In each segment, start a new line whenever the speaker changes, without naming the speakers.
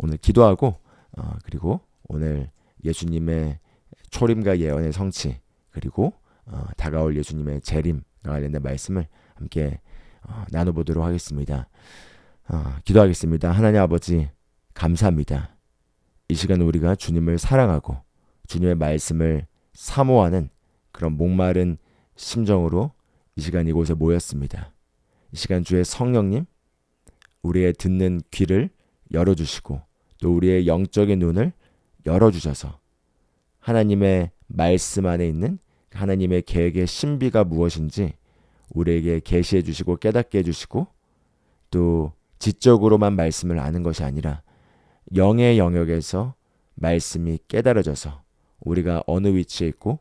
오늘 기도하고 그리고 오늘 예수님의 초림과 예언의 성취 그리고 다가올 예수님의 재림과 관련된 말씀을 함께 나눠보도록 하겠습니다. 기도하겠습니다. 하나님 아버지 감사합니다. 이 시간 우리가 주님을 사랑하고 주님의 말씀을 사모하는 그런 목마른 심정으로 이 시간 이곳에 모였습니다. 이 시간 주의 성령님 우리의 듣는 귀를 열어주시고 또 우리의 영적인 눈을 열어주셔서 하나님의 말씀 안에 있는 하나님의 계획의 신비가 무엇인지 우리에게 계시해 주시고 깨닫게 해주시고 또 지적으로만 말씀을 아는 것이 아니라 영의 영역에서 말씀이 깨달아져서 우리가 어느 위치에 있고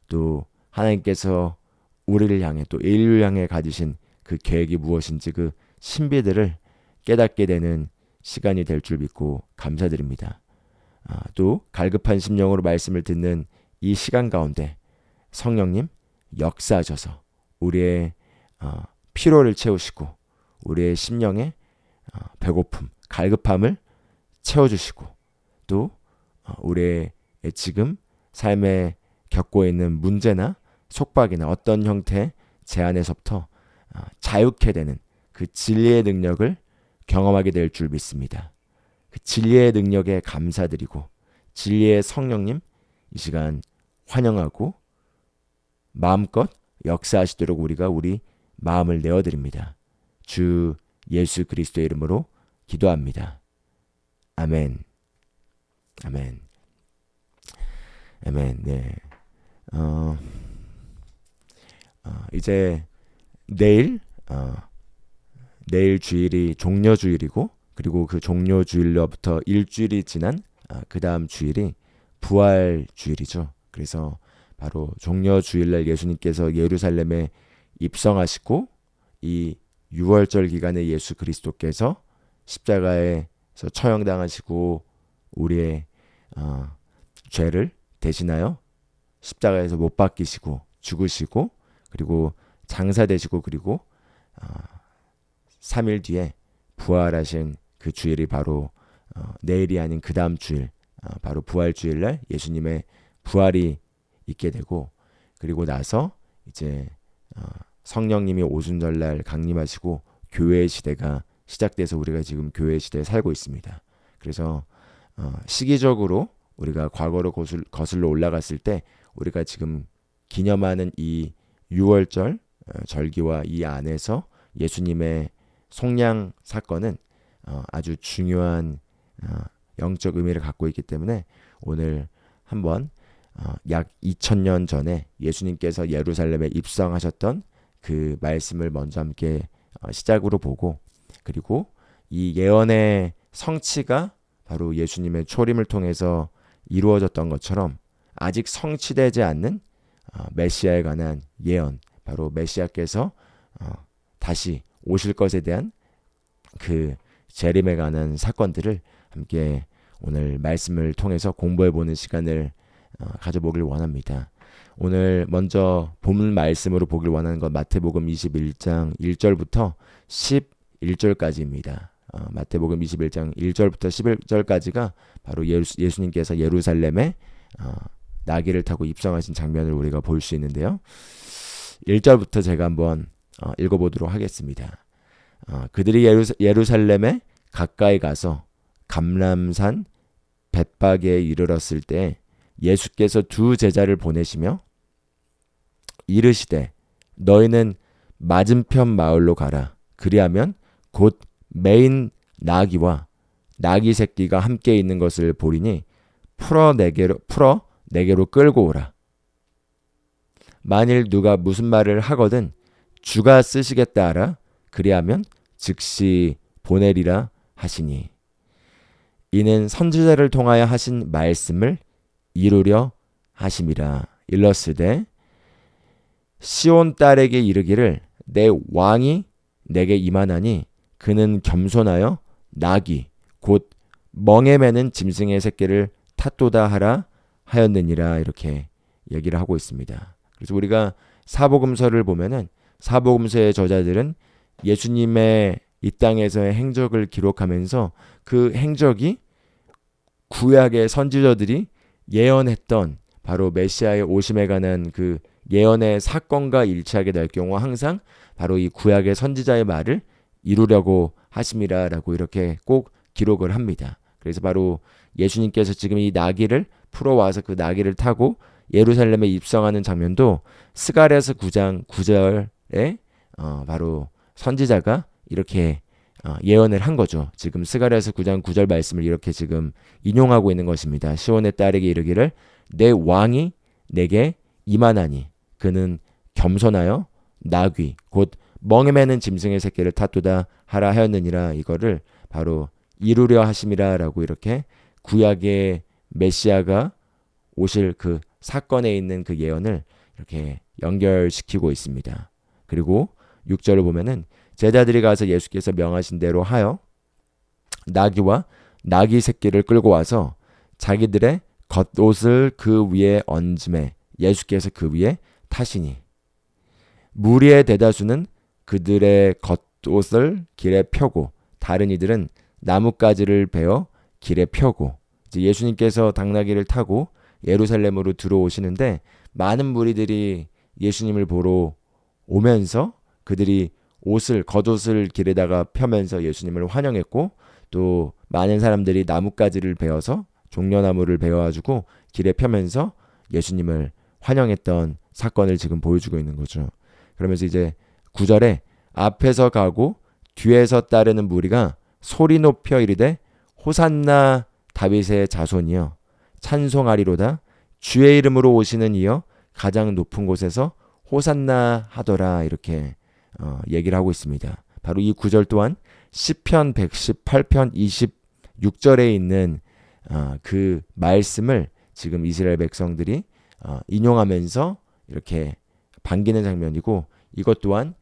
또 하나님께서 우리를 향해 또 인류를 향해 가지신 그 계획이 무엇인지 그 신비들을 깨닫게 되는 시간이 될 줄 믿고 감사드립니다. 또 갈급한 심령으로 말씀을 듣는 이 시간 가운데 성령님 역사하셔서 우리의 피로를 채우시고 우리의 심령의 배고픔, 갈급함을 채워주시고 또 우리의 지금 삶에 겪고 있는 문제나 속박이나 어떤 형태의 제한에서부터 자유케 되는 그 진리의 능력을 경험하게 될 줄 믿습니다. 그 진리의 능력에 감사드리고 진리의 성령님 이 시간 환영하고 마음껏 역사하시도록 우리가 우리 마음을 내어드립니다. 주 예수 그리스도의 이름으로 기도합니다. 아멘. 아멘. 아멘. 네. 이제 내일 주일이 종려주일이고 그리고 그 종려주일로부터 일주일이 지난 그 다음 주일이 부활주일이죠. 그래서 바로 종려주일날 예수님께서 예루살렘에 입성하시고 이 6월절 기간에 예수 그리스도께서 십자가에서 처형당하시고 우리의 죄를 대신하여 십자가에서 못 박히시고 죽으시고 그리고 장사되시고 그리고 3일 뒤에 부활하신 그 주일이 바로 내일이 아닌 그 다음 주일 바로 부활주일날 예수님의 부활이 있게 되고 그리고 나서 이제 성령님이 오순절날 강림하시고 교회의 시대가 시작돼서 우리가 지금 교회의 시대에 살고 있습니다. 그래서 시기적으로 우리가 과거로 거슬러 올라갔을 때 우리가 지금 기념하는 이 6월절 절기와 이 안에서 예수님의 속량 사건은 아주 중요한 영적 의미를 갖고 있기 때문에 오늘 한번 약 2000년 전에 예수님께서 예루살렘에 입성하셨던 그 말씀을 먼저 함께 시작으로 보고 그리고 이 예언의 성취가 바로 예수님의 초림을 통해서 이루어졌던 것처럼 아직 성취되지 않는 메시아에 관한 예언 바로 메시아께서 다시 오실 것에 대한 그 재림에 관한 사건들을 함께 오늘 말씀을 통해서 공부해보는 시간을 가져보길 원합니다. 오늘 먼저 본문 말씀으로 보길 원하는 건 마태복음 21장 1절부터 11절까지입니다. 마태복음 21장 1절부터 11절까지가 바로 예수님께서 예루살렘에 나귀를 타고 입성하신 장면을 우리가 볼 수 있는데요. 1절부터 제가 한번 읽어보도록 하겠습니다. 그들이 예루살렘에 가까이 가서 감람산 벳박에 이르렀을 때 예수께서 두 제자를 보내시며 이르시되 너희는 맞은편 마을로 가라. 그리하면 곧 매인 나귀와 나귀 새끼가 함께 있는 것을 보리니 풀어 내게로 끌고 오라. 만일 누가 무슨 말을 하거든 주가 쓰시겠다 하라. 그리하면 즉시 보내리라 하시니 이는 선지자를 통하여 하신 말씀을 이루려 하심이라. 일렀으되 시온 딸에게 이르기를 내 왕이 내게 임하나니 그는 겸손하여 나귀 곧 멍에 매는 짐승의 새끼를 탔도다 하라 하였느니라. 이렇게 얘기를 하고 있습니다. 그래서 우리가 사복음서를 보면은 사복음서의 저자들은 예수님의 이 땅에서의 행적을 기록하면서 그 행적이 구약의 선지자들이 예언했던 바로 메시아의 오심에 관한 그 예언의 사건과 일치하게 될 경우 항상 바로 이 구약의 선지자의 말을 이루려고 하심이라라고 이렇게 꼭 기록을 합니다. 그래서 바로 예수님께서 지금 이 나귀를 풀어와서 그 나귀를 타고 예루살렘에 입성하는 장면도 스가랴서 9장 9절에 바로 선지자가 이렇게 예언을 한 거죠. 지금 스가랴서 9장 9절 말씀을 이렇게 지금 인용하고 있는 것입니다. 시온의 딸에게 이르기를 내 왕이 내게 임하나니 그는 겸손하여 나귀 곧 멍에 매는 짐승의 새끼를 탔도다 하라 하였느니라. 이거를 바로 이루려 하심이라라고 이렇게 구약의 메시아가 오실 그 사건에 있는 그 예언을 이렇게 연결시키고 있습니다. 그리고 6절을 보면은 제자들이 가서 예수께서 명하신 대로 하여 나귀와 나귀 새끼를 끌고 와서 자기들의 겉옷을 그 위에 얹음에 예수께서 그 위에 타시니 무리의 대다수는 그들의 겉옷을 길에 펴고 다른 이들은 나뭇가지를 베어 길에 펴고 이제 예수님께서 당나귀를 타고 예루살렘으로 들어오시는데 많은 무리들이 예수님을 보러 오면서 그들이 겉옷을 길에다가 펴면서 예수님을 환영했고 또 많은 사람들이 나뭇가지를 베어서 종려나무를 베어가지고 길에 펴면서 예수님을 환영했던 사건을 지금 보여주고 있는 거죠. 그러면서 이제 9절에 앞에서 가고 뒤에서 따르는 무리가 소리 높여 이르되 호산나 다윗의 자손이여 찬송하리로다 주의 이름으로 오시는 이여 가장 높은 곳에서 호산나 하더라 이렇게 얘기를 하고 있습니다. 바로 이 구절 또한 시편 118편 26절에 있는 그 말씀을 지금 이스라엘 백성들이 인용하면서 이렇게 반기는 장면이고 이것 또한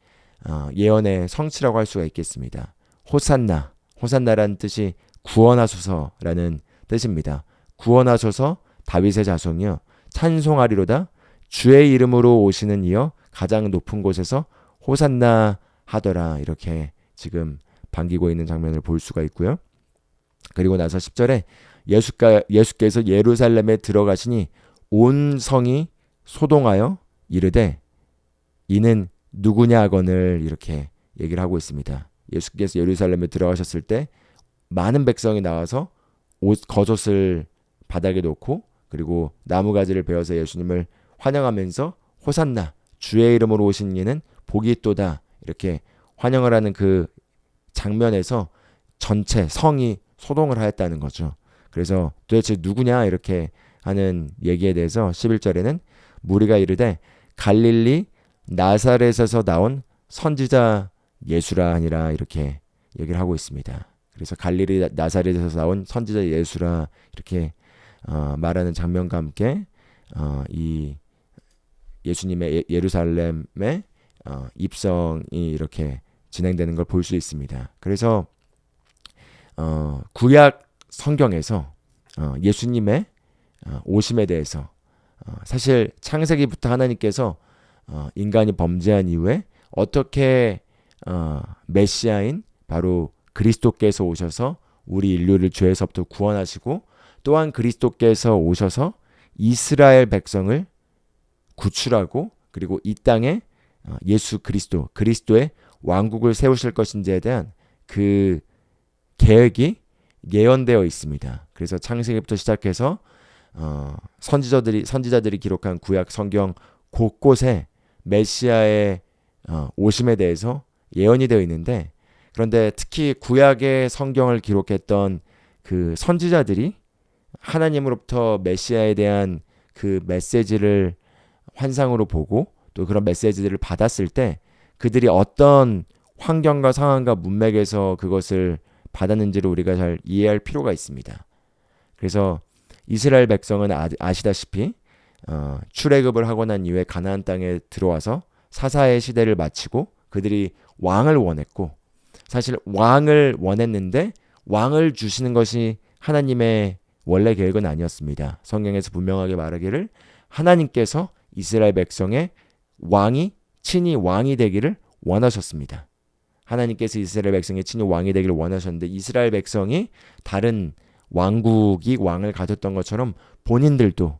예언의 성취라고 할 수가 있겠습니다. 호산나라는 뜻이 구원하소서라는 뜻입니다. 구원하소서 다윗의 자손이여 찬송하리로다 주의 이름으로 오시는 이여 가장 높은 곳에서 호산나 하더라 이렇게 지금 반기고 있는 장면을 볼 수가 있고요. 그리고 나서 10절에 예수께서 예루살렘에 들어가시니 온 성이 소동하여 이르되 이는 누구냐 하거늘 이렇게 얘기를 하고 있습니다. 예수께서 예루살렘에 들어가셨을 때 많은 백성이 나와서 겉옷을 바닥에 놓고 그리고 나무가지를 베어서 예수님을 환영하면서 호산나 주의 이름으로 오신 이는 복이 있도다 이렇게 환영을 하는 그 장면에서 전체 성이 소동을 하였다는 거죠. 그래서 도대체 누구냐 이렇게 하는 얘기에 대해서 11절에는 무리가 이르되 갈릴리 나사렛에서 나온 선지자 예수라 하니라 이렇게 얘기를 하고 있습니다. 그래서 갈릴리 나사렛에서 나온 선지자 예수라 이렇게 말하는 장면과 함께 이 예수님의 예루살렘의 입성이 이렇게 진행되는 걸 볼 수 있습니다. 그래서 구약 성경에서 예수님의 오심에 대해서 사실 창세기부터 하나님께서 인간이 범죄한 이후에 어떻게 메시아인 바로 그리스도께서 오셔서 우리 인류를 죄에서부터 구원하시고 또한 그리스도께서 오셔서 이스라엘 백성을 구출하고 그리고 이 땅에 예수 그리스도의 왕국을 세우실 것인지에 대한 그 계획이 예언되어 있습니다. 그래서 창세기부터 시작해서 선지자들이 기록한 구약 성경 곳곳에 메시아의 오심에 대해서 예언이 되어 있는데 그런데 특히 구약의 성경을 기록했던 그 선지자들이 하나님으로부터 메시아에 대한 그 메시지를 환상으로 보고 또 그런 메시지들을 받았을 때 그들이 어떤 환경과 상황과 문맥에서 그것을 받았는지를 우리가 잘 이해할 필요가 있습니다. 그래서 이스라엘 백성은 아시다시피 출애굽을 하고 난 이후에 가나안 땅에 들어와서 사사의 시대를 마치고 그들이 왕을 원했고 사실 왕을 원했는데 왕을 주시는 것이 하나님의 원래 계획은 아니었습니다. 성경에서 분명하게 말하기를 하나님께서 이스라엘 백성의 친히 왕이 되기를 원하셨습니다. 하나님께서 이스라엘 백성의 친히 왕이 되기를 원하셨는데 이스라엘 백성이 다른 왕국이 왕을 가졌던 것처럼 본인들도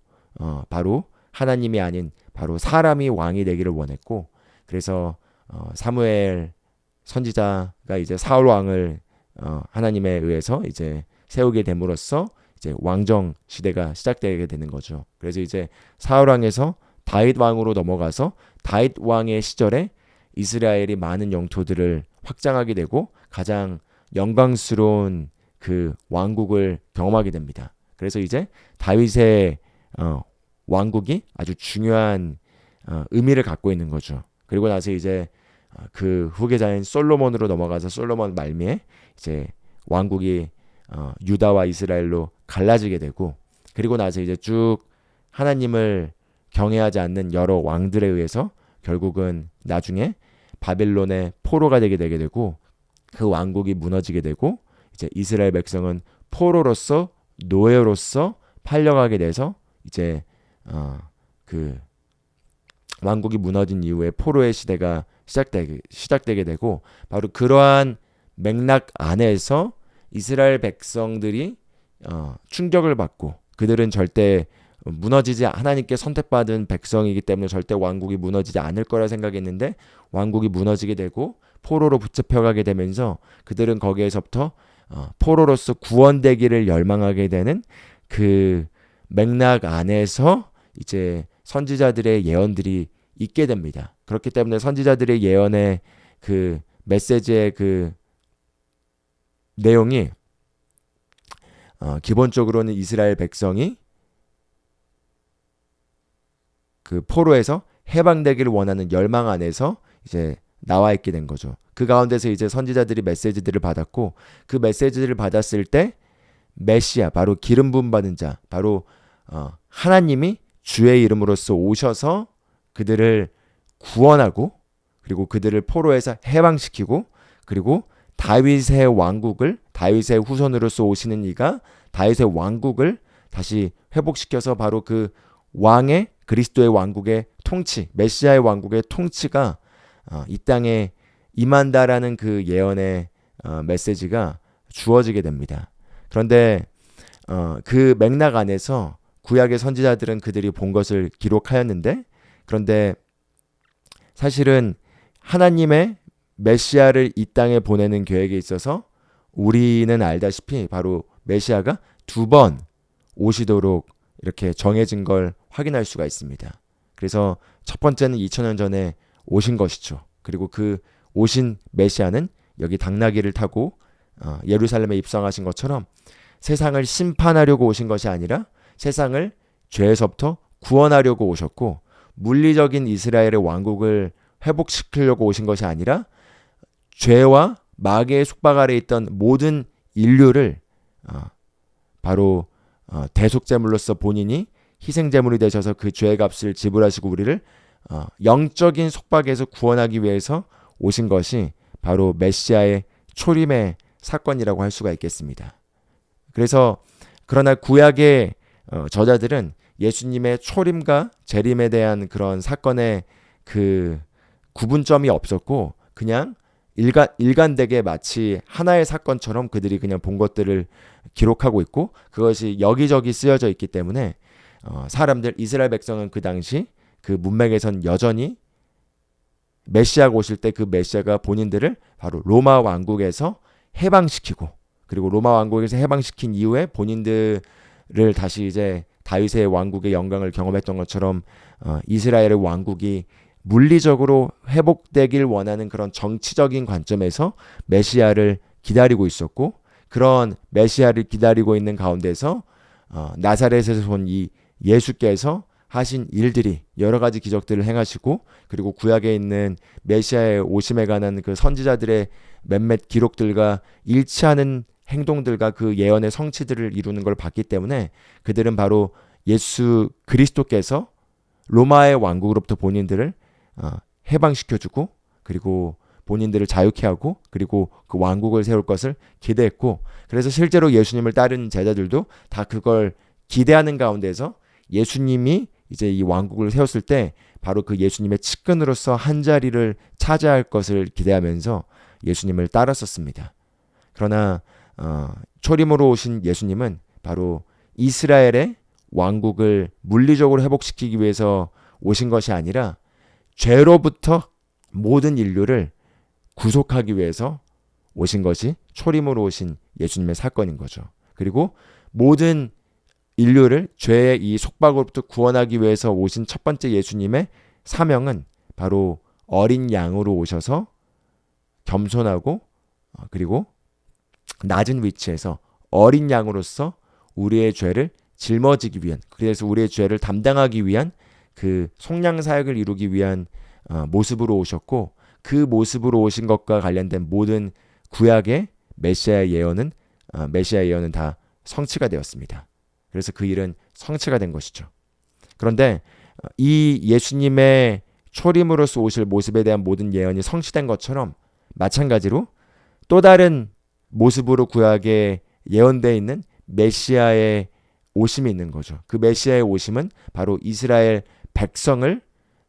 바로 하나님이 아닌 바로 사람이 왕이 되기를 원했고, 그래서 사무엘 선지자가 이제 사울 왕을 하나님에 의해서 이제 세우게 됨으로써 이제 왕정 시대가 시작되게 되는 거죠. 그래서 이제 사울 왕에서 다윗 왕으로 넘어가서 다윗 왕의 시절에 이스라엘이 많은 영토들을 확장하게 되고 가장 영광스러운 그 왕국을 경험하게 됩니다. 그래서 이제 다윗의 왕국이 아주 중요한 의미를 갖고 있는 거죠. 그리고 나서 이제 그 후계자인 솔로몬으로 넘어가서 솔로몬 말미에 이제 왕국이 유다와 이스라엘로 갈라지게 되고, 그리고 나서 이제 쭉 하나님을 경외하지 않는 여러 왕들에 의해서 결국은 나중에 바벨론의 포로가 되게 되고, 그 왕국이 무너지게 되고, 이제 이스라엘 백성은 포로로서 노예로서 팔려가게 돼서 이제 그 왕국이 무너진 이후에 포로의 시대가 시작되게 되고, 바로 그러한 맥락 안에서 이스라엘 백성들이 충격을 받고, 그들은 절대 무너지지, 하나님께 선택받은 백성이기 때문에 절대 왕국이 무너지지 않을 거라 생각했는데 왕국이 무너지게 되고 포로로 붙잡혀가게 되면서 그들은 거기에서부터 포로로서 구원되기를 열망하게 되는 그 맥락 안에서 이제 선지자들의 예언들이 있게 됩니다. 그렇기 때문에 선지자들의 예언의 그 메시지의 그 내용이 기본적으로는 이스라엘 백성이 그 포로에서 해방되기를 원하는 열망 안에서 이제 나와 있게 된 거죠. 그 가운데서 이제 선지자들이 메시지들을 받았고, 그 메시지들을 받았을 때 메시아, 바로 기름 부음 받은 자, 바로 하나님이 주의 이름으로써 오셔서 그들을 구원하고, 그리고 그들을 포로에서 해방시키고, 그리고 다윗의 왕국을, 다윗의 후손으로서 오시는 이가 다윗의 왕국을 다시 회복시켜서 바로 그 왕의, 그리스도의 왕국의 통치, 메시아의 왕국의 통치가 이 땅에 임한다라는 그 예언의 메시지가 주어지게 됩니다. 그런데 그 맥락 안에서 구약의 선지자들은 그들이 본 것을 기록하였는데, 그런데 사실은 하나님의 메시아를 이 땅에 보내는 계획에 있어서 우리는 알다시피 바로 메시아가 2번 오시도록 이렇게 정해진 걸 확인할 수가 있습니다. 그래서 첫 번째는 2000년 전에 오신 것이죠. 그리고 그 오신 메시아는 여기 당나귀를 타고 예루살렘에 입성하신 것처럼 세상을 심판하려고 오신 것이 아니라 세상을 죄에서부터 구원하려고 오셨고, 물리적인 이스라엘의 왕국을 회복시키려고 오신 것이 아니라 죄와 마귀의 속박 아래 있던 모든 인류를 바로 대속제물로서 본인이 희생제물이 되셔서 그 죄의 값을 지불하시고 우리를 영적인 속박에서 구원하기 위해서 오신 것이 바로 메시아의 초림의 사건이라고 할 수가 있겠습니다. 그래서 그러나 구약의 저자들은 예수님의 초림과 재림에 대한 그런 사건의 그 구분점이 없었고, 그냥 일관되게 마치 하나의 사건처럼 그들이 그냥 본 것들을 기록하고 있고, 그것이 여기저기 쓰여져 있기 때문에 사람들, 이스라엘 백성은 그 당시 그 문맥에선 여전히 메시아가 오실 때 그 메시아가 본인들을 바로 로마 왕국에서 해방시키고, 그리고 로마 왕국에서 해방시킨 이후에 본인들을 다시 이제 다윗의 왕국의 영광을 경험했던 것처럼 이스라엘의 왕국이 물리적으로 회복되길 원하는 그런 정치적인 관점에서 메시아를 기다리고 있었고, 그런 메시아를 기다리고 있는 가운데서 나사렛에서 온 이 예수께서 하신 일들이 여러 가지 기적들을 행하시고, 그리고 구약에 있는 메시아의 오심에 관한 그 선지자들의 몇몇 기록들과 일치하는 행동들과 그 예언의 성취들을 이루는 걸 봤기 때문에 그들은 바로 예수 그리스도께서 로마의 왕국으로부터 본인들을 해방시켜주고, 그리고 본인들을 자유케 하고, 그리고 그 왕국을 세울 것을 기대했고, 그래서 실제로 예수님을 따르는 제자들도 다 그걸 기대하는 가운데서 예수님이 이제 이 왕국을 세웠을 때 바로 그 예수님의 측근으로서 한 자리를 차지할 것을 기대하면서 예수님을 따랐었습니다. 그러나 초림으로 오신 예수님은 바로 이스라엘의 왕국을 물리적으로 회복시키기 위해서 오신 것이 아니라 죄로부터 모든 인류를 구속하기 위해서 오신 것이 초림으로 오신 예수님의 사건인 거죠. 그리고 모든 인류를 죄의 이 속박으로부터 구원하기 위해서 오신 첫 번째 예수님의 사명은 바로 어린 양으로 오셔서 겸손하고 그리고 낮은 위치에서 어린 양으로서 우리의 죄를 짊어지기 위한, 그래서 우리의 죄를 담당하기 위한 그 속량 사역을 이루기 위한 모습으로 오셨고, 그 모습으로 오신 것과 관련된 모든 구약의 메시아 예언은 다 성취가 되었습니다. 그래서 그 일은 성취가 된 것이죠. 그런데 이 예수님의 초림으로서 오실 모습에 대한 모든 예언이 성취된 것처럼 마찬가지로 또 다른 모습으로 구약에 예언되어 있는 메시아의 오심이 있는 거죠. 그 메시아의 오심은 바로 이스라엘 백성을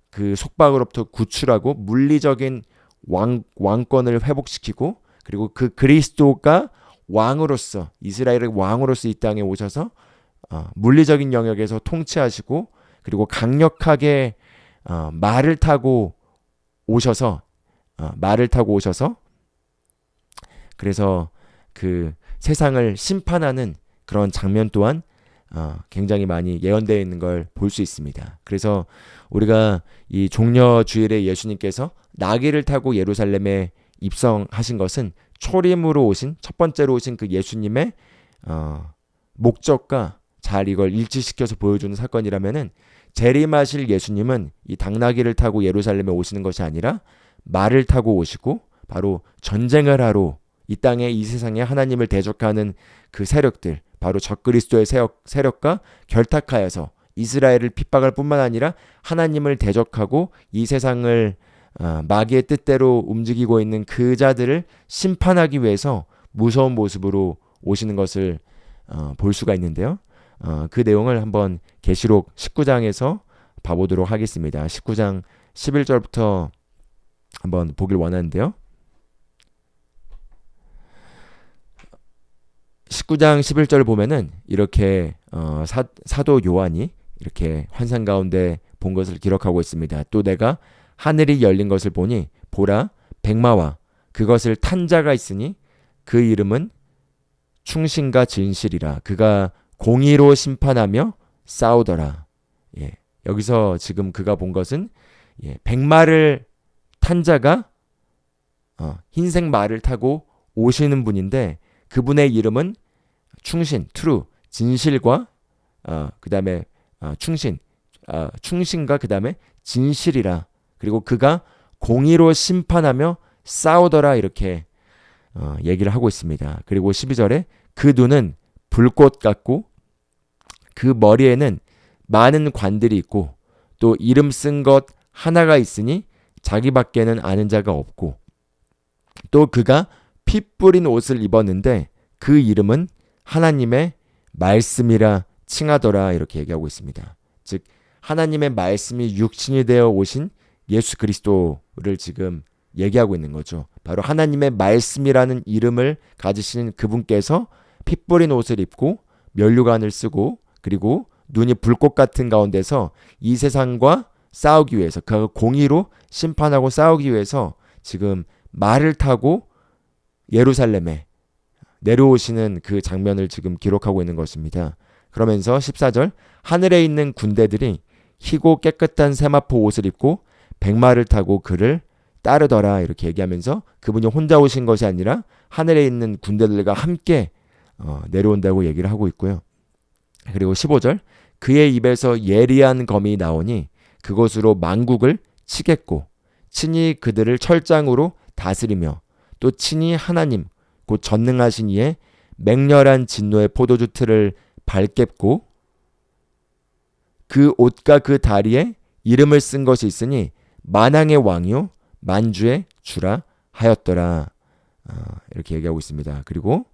그 속박으로부터 구출하고 물리적인 왕권을 회복시키고, 그리고 그 그리스도가 왕으로서, 이스라엘의 왕으로서 이 땅에 오셔서 물리적인 영역에서 통치하시고, 그리고 강력하게 말을 타고 오셔서 그래서 그 세상을 심판하는 그런 장면 또한 굉장히 많이 예언되어 있는 걸 볼 수 있습니다. 그래서 우리가 이 종려 주일에 예수님께서 나귀를 타고 예루살렘에 입성하신 것은 초림으로 오신, 첫 번째로 오신 그 예수님의 목적과 잘 이걸 일치시켜서 보여주는 사건이라면은, 재림하실 예수님은 이 당나귀를 타고 예루살렘에 오시는 것이 아니라 말을 타고 오시고, 바로 전쟁을 하러 이 땅에, 이 세상에 하나님을 대적하는 그 세력들, 바로 적그리스도의 세력과 결탁하여서 이스라엘을 핍박할 뿐만 아니라 하나님을 대적하고 이 세상을 마귀의 뜻대로 움직이고 있는 그 자들을 심판하기 위해서 무서운 모습으로 오시는 것을 볼 수가 있는데요. 그 내용을 한번 계시록 19장에서 봐보도록 하겠습니다. 19장 11절부터 한번 보길 원하는데요. 19장 11절을 보면은 이렇게 사도 요한이 이렇게 환상 가운데 본 것을 기록하고 있습니다. 또 내가 하늘이 열린 것을 보니 보라 백마와 그것을 탄 자가 있으니 그 이름은 충신과 진실이라. 그가 공의로 심판하며 싸우더라. 여기서 지금 그가 본 것은 백마를 탄 자가 흰색 말을 타고 오시는 분인데, 그분의 이름은 충신, true, 진실과 그 다음에 충신과 그 다음에 진실이라. 그리고 그가 공의로 심판하며 싸우더라, 이렇게 얘기를 하고 있습니다. 그리고 12절에 그 눈은 불꽃 같고 그 머리에는 많은 관들이 있고 또 이름 쓴 것 하나가 있으니 자기밖에는 아는 자가 없고, 또 그가 피 뿌린 옷을 입었는데 그 이름은 하나님의 말씀이라 칭하더라, 이렇게 얘기하고 있습니다. 즉 하나님의 말씀이 육신이 되어 오신 예수 그리스도를 지금 얘기하고 있는 거죠. 바로 하나님의 말씀이라는 이름을 가지신 그분께서 피 뿌린 옷을 입고 면류관을 쓰고, 그리고 눈이 불꽃 같은 가운데서 이 세상과 싸우기 위해서, 그 공의로 심판하고 싸우기 위해서 지금 말을 타고 예루살렘에 내려오시는 그 장면을 지금 기록하고 있는 것입니다. 그러면서 14절 하늘에 있는 군대들이 희고 깨끗한 세마포 옷을 입고 백마를 타고 그를 따르더라, 이렇게 얘기하면서 그분이 혼자 오신 것이 아니라 하늘에 있는 군대들과 함께 내려온다고 얘기를 하고 있고요. 그리고 15절 그의 입에서 예리한 검이 나오니 그것으로 만국을 치겠고 친히 그들을 철장으로 다스리며 또 친히 하나님 곧 전능하신 이의 맹렬한 진노의 포도주 틀을 밟겠고 그 옷과 그 다리에 이름을 쓴 것이 있으니 만왕의 왕이요 만주의 주라 하였더라, 이렇게 얘기하고 있습니다. 그리고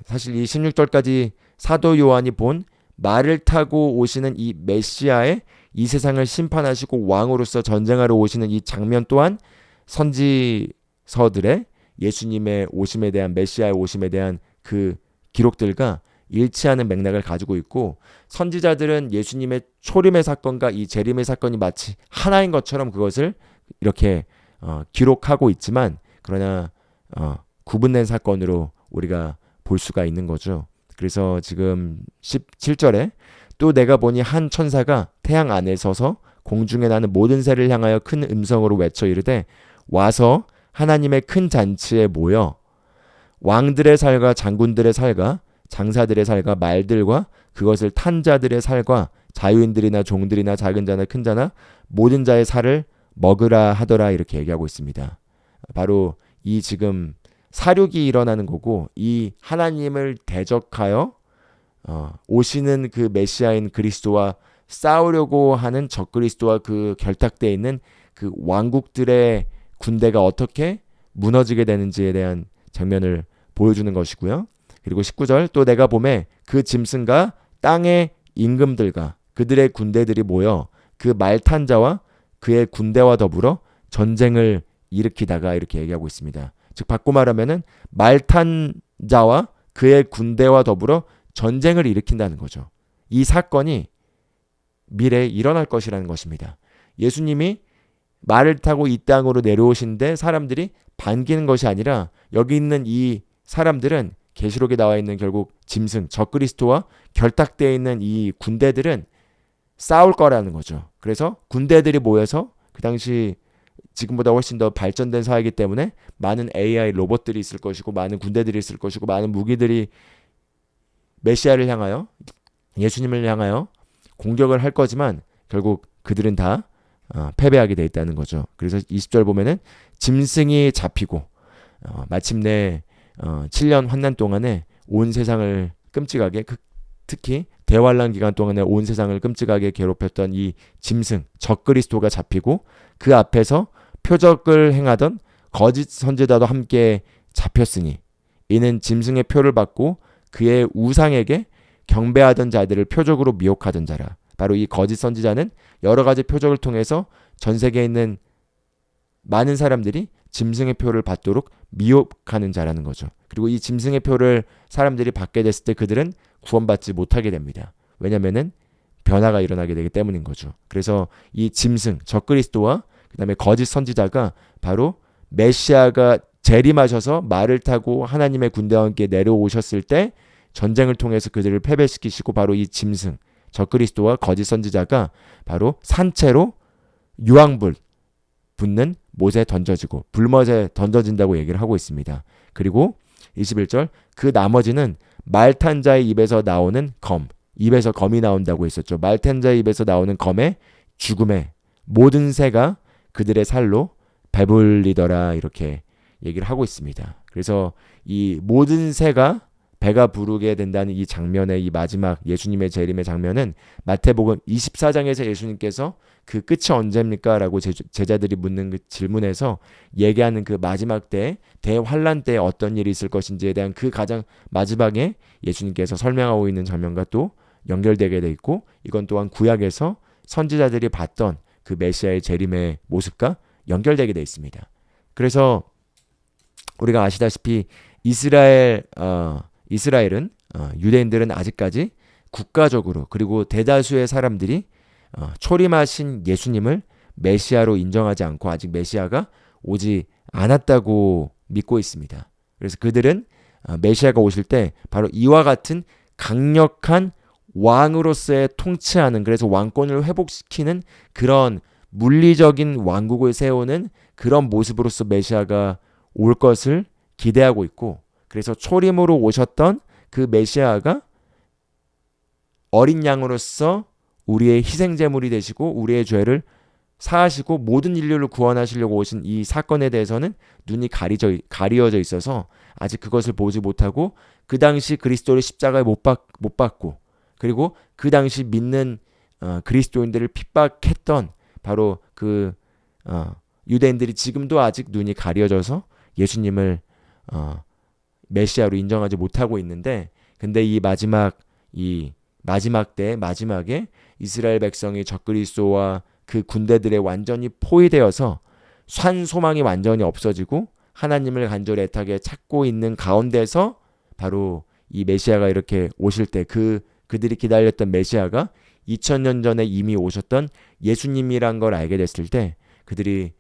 사실 이 16절까지 사도 요한이 본 말을 타고 오시는 이 메시아의 이 세상을 심판하시고 왕으로서 전쟁하러 오시는 이 장면 또한 선지서들의 예수님의 오심에 대한, 메시아의 오심에 대한 그 기록들과 일치하는 맥락을 가지고 있고, 선지자들은 예수님의 초림의 사건과 이 재림의 사건이 마치 하나인 것처럼 그것을 이렇게 기록하고 있지만, 그러나 구분된 사건으로 우리가 볼 수가 있는 거죠. 그래서 지금 17절에 또 내가 보니 한 천사가 태양 안에 서서 공중에 나는 모든 새를 향하여 큰 음성으로 외쳐 이르되 와서 하나님의 큰 잔치에 모여 왕들의 살과 장군들의 살과 장사들의 살과 말들과 그것을 탄 자들의 살과 자유인들이나 종들이나 작은 자나 큰 자나 모든 자의 살을 먹으라 하더라, 이렇게 얘기하고 있습니다. 바로 이 지금 사륙이 일어나는 거고, 이 하나님을 대적하여 오시는 그 메시아인 그리스도와 싸우려고 하는 적그리스도와 그 결탁되어 있는 그 왕국들의 군대가 어떻게 무너지게 되는지에 대한 장면을 보여주는 것이고요. 그리고 19절 또 내가 보매 그 짐승과 땅의 임금들과 그들의 군대들이 모여 그 말탄 자와 그의 군대와 더불어 전쟁을 일으키다가, 이렇게 얘기하고 있습니다. 즉 바꿔 말하면은 말탄 자와 그의 군대와 더불어 전쟁을 일으킨다는 거죠. 이 사건이 미래에 일어날 것이라는 것입니다. 예수님이 말을 타고 이 땅으로 내려오신데 사람들이 반기는 것이 아니라 여기 있는 이 사람들은, 계시록에 나와 있는 결국 짐승 적그리스도와 결탁되어 있는 이 군대들은 싸울 거라는 거죠. 그래서 군대들이 모여서, 그 당시 지금보다 훨씬 더 발전된 사회이기 때문에 많은 AI 로봇들이 있을 것이고 많은 군대들이 있을 것이고 많은 무기들이 메시아를 향하여, 예수님을 향하여 공격을 할 거지만 결국 그들은 다 패배하게 돼 있다는 거죠. 그래서 20절 보면은 짐승이 잡히고 마침내 7년 환난 동안에 온 세상을 끔찍하게, 특히 대환란 기간 동안에 온 세상을 끔찍하게 괴롭혔던 이 짐승 적그리스도가 잡히고 그 앞에서 표적을 행하던 거짓 선지자도 함께 잡혔으니 이는 짐승의 표를 받고 그의 우상에게 경배하던 자들을 표적으로 미혹하던 자라. 바로 이 거짓 선지자는 여러 가지 표적을 통해서 전 세계에 있는 많은 사람들이 짐승의 표를 받도록 미혹하는 자라는 거죠. 그리고 이 짐승의 표를 사람들이 받게 됐을 때 그들은 구원받지 못하게 됩니다. 왜냐면은 변화가 일어나게 되기 때문인 거죠. 그래서 이 짐승 적그리스도와 그 다음에 거짓 선지자가 바로 메시아가 재림하셔서 말을 타고 하나님의 군대와 함께 내려오셨을 때 전쟁을 통해서 그들을 패배시키시고, 바로 이 짐승 적그리스도와 거짓 선지자가 바로 산채로 유황불 붙는 못에 던져지고 불못에 던져진다고 얘기를 하고 있습니다. 그리고 21절 그 나머지는 말탄 자의 입에서 나오는 검, 입에서 검이 나온다고 했었죠. 말탄 자의 입에서 나오는 검에 죽음의 모든 새가 그들의 살로 배불리더라, 이렇게 얘기를 하고 있습니다. 그래서 이 모든 새가 배가 부르게 된다는 이 장면의, 이 마지막 예수님의 재림의 장면은 마태복음 24장에서 예수님께서 그 끝이 언제입니까? 라고 제자들이 묻는 그 질문에서 얘기하는 그 마지막 때, 대환란 때에 어떤 일이 있을 것인지에 대한 그 가장 마지막에 예수님께서 설명하고 있는 장면과 또 연결되게 돼 있고, 이건 또한 구약에서 선지자들이 봤던 그 메시아의 재림의 모습과 연결되게 돼 있습니다. 그래서 우리가 아시다시피 이스라엘은 유대인들은 아직까지 국가적으로, 그리고 대다수의 사람들이 초림하신 예수님을 메시아로 인정하지 않고 아직 메시아가 오지 않았다고 믿고 있습니다. 그래서 그들은 메시아가 오실 때 바로 이와 같은 강력한 왕으로서의 통치하는, 그래서 왕권을 회복시키는 그런 물리적인 왕국을 세우는 그런 모습으로서 메시아가 올 것을 기대하고 있고, 그래서 초림으로 오셨던 그 메시아가 어린 양으로서 우리의 희생제물이 되시고 우리의 죄를 사하시고 모든 인류를 구원하시려고 오신 이 사건에 대해서는 눈이 가리어져 있어서 아직 그것을 보지 못하고, 그 당시 그리스도를 십자가에 못 박고 그리고 그 당시 믿는 그리스도인들을 핍박했던 바로 그 유대인들이 지금도 아직 눈이 가려져서 예수님을 메시아로 인정하지 못하고 있는데, 근데 이 마지막 때 마지막에 이스라엘 백성이 적그리스도와 그 군대들의 완전히 포위되어서 산 소망이 완전히 없어지고 하나님을 간절히 애타게 찾고 있는 가운데서 바로 이 메시아가 이렇게 오실 때 그들이 기다렸던 메시아가 2000년 전에 이미 오셨던 예수님이란 걸 알게 됐을 때 그들이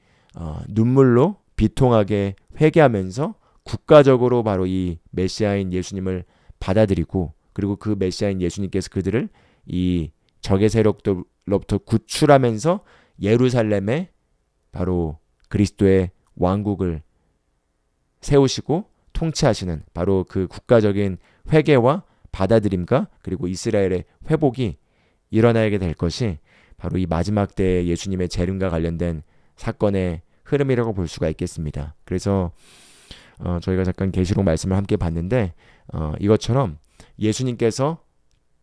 눈물로 비통하게 회개하면서 국가적으로 바로 이 메시아인 예수님을 받아들이고, 그리고 그 메시아인 예수님께서 그들을 이 적의 세력로부터 구출하면서 예루살렘에 바로 그리스도의 왕국을 세우시고 통치하시는 바로 그 국가적인 회개와 받아들임과 그리고 이스라엘의 회복이 일어나게 될 것이 바로 이 마지막 때의 예수님의 재림과 관련된 사건의 흐름이라고 볼 수가 있겠습니다. 그래서 저희가 잠깐 계시록 말씀을 함께 봤는데 이것처럼 예수님께서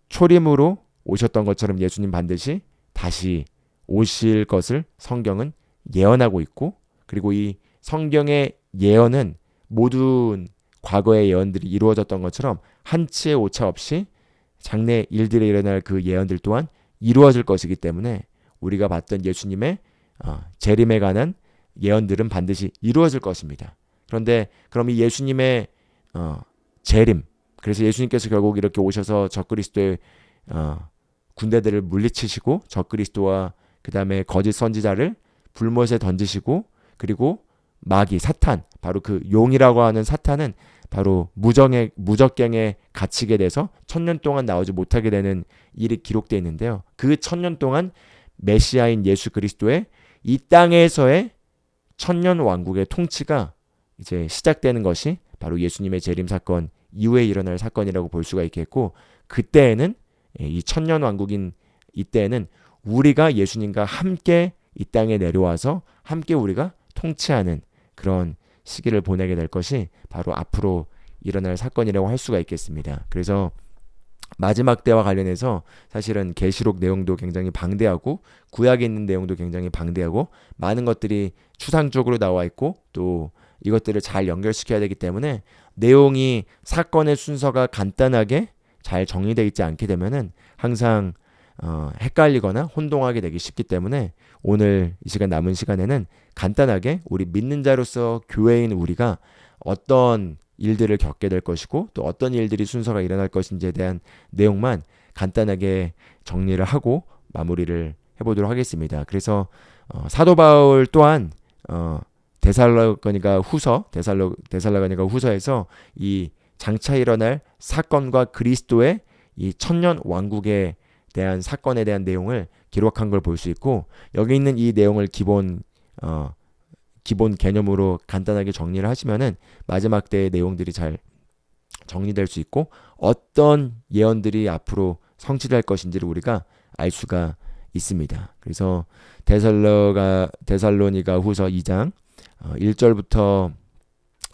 초림으로 오셨던 것처럼 예수님 반드시 다시 오실 것을 성경은 예언하고 있고, 그리고 이 성경의 예언은 모든 과거의 예언들이 이루어졌던 것처럼 한치의 오차 없이 장래 일들에 일어날 그 예언들 또한 이루어질 것이기 때문에 우리가 봤던 예수님의 재림에 관한 예언들은 반드시 이루어질 것입니다. 그런데 그럼 이 예수님의 재림, 그래서 예수님께서 결국 이렇게 오셔서 적그리스도의 군대들을 물리치시고 적그리스도와 그 다음에 거짓 선지자를 불못에 던지시고, 그리고 마귀 사탄, 바로 그 용이라고 하는 사탄은 바로 무적갱에 갇히게 돼서 1000년 동안 나오지 못하게 되는 일이 기록되어 있는데요. 그 1000년 동안 메시아인 예수 그리스도의 이 땅에서의 1000년 왕국의 통치가 이제 시작되는 것이 바로 예수님의 재림 사건 이후에 일어날 사건이라고 볼 수가 있겠고, 그때에는 이 1000년 왕국인 이때에는 우리가 예수님과 함께 이 땅에 내려와서 함께 우리가 통치하는 그런 시기를 보내게 될 것이 바로 앞으로 일어날 사건이라고 할 수가 있겠습니다. 그래서 마지막 때와 관련해서 사실은 계시록 내용도 굉장히 방대하고 구약에 있는 내용도 굉장히 방대하고 많은 것들이 추상적으로 나와 있고 또 이것들을 잘 연결시켜야 되기 때문에 내용이 사건의 순서가 간단하게 잘 정리되어 있지 않게 되면은 항상 헷갈리거나 혼동하게 되기 쉽기 때문에 오늘 이 시간 남은 시간에는 간단하게 우리 믿는 자로서 교회인 우리가 어떤 일들을 겪게 될 것이고 또 어떤 일들이 순서가 일어날 것인지에 대한 내용만 간단하게 정리를 하고 마무리를 해보도록 하겠습니다. 그래서 사도 바울 또한 데살로니가 후서에서 이 장차 일어날 사건과 그리스도의 이 천년 왕국에 대한 사건에 대한 내용을 기록한 걸 볼 수 있고, 여기 있는 이 내용을 기본 개념으로 간단하게 정리를 하시면은 마지막 때의 내용들이 잘 정리될 수 있고 어떤 예언들이 앞으로 성취될 것인지를 우리가 알 수가 있습니다. 그래서 데살로니가 후서 2장 1절부터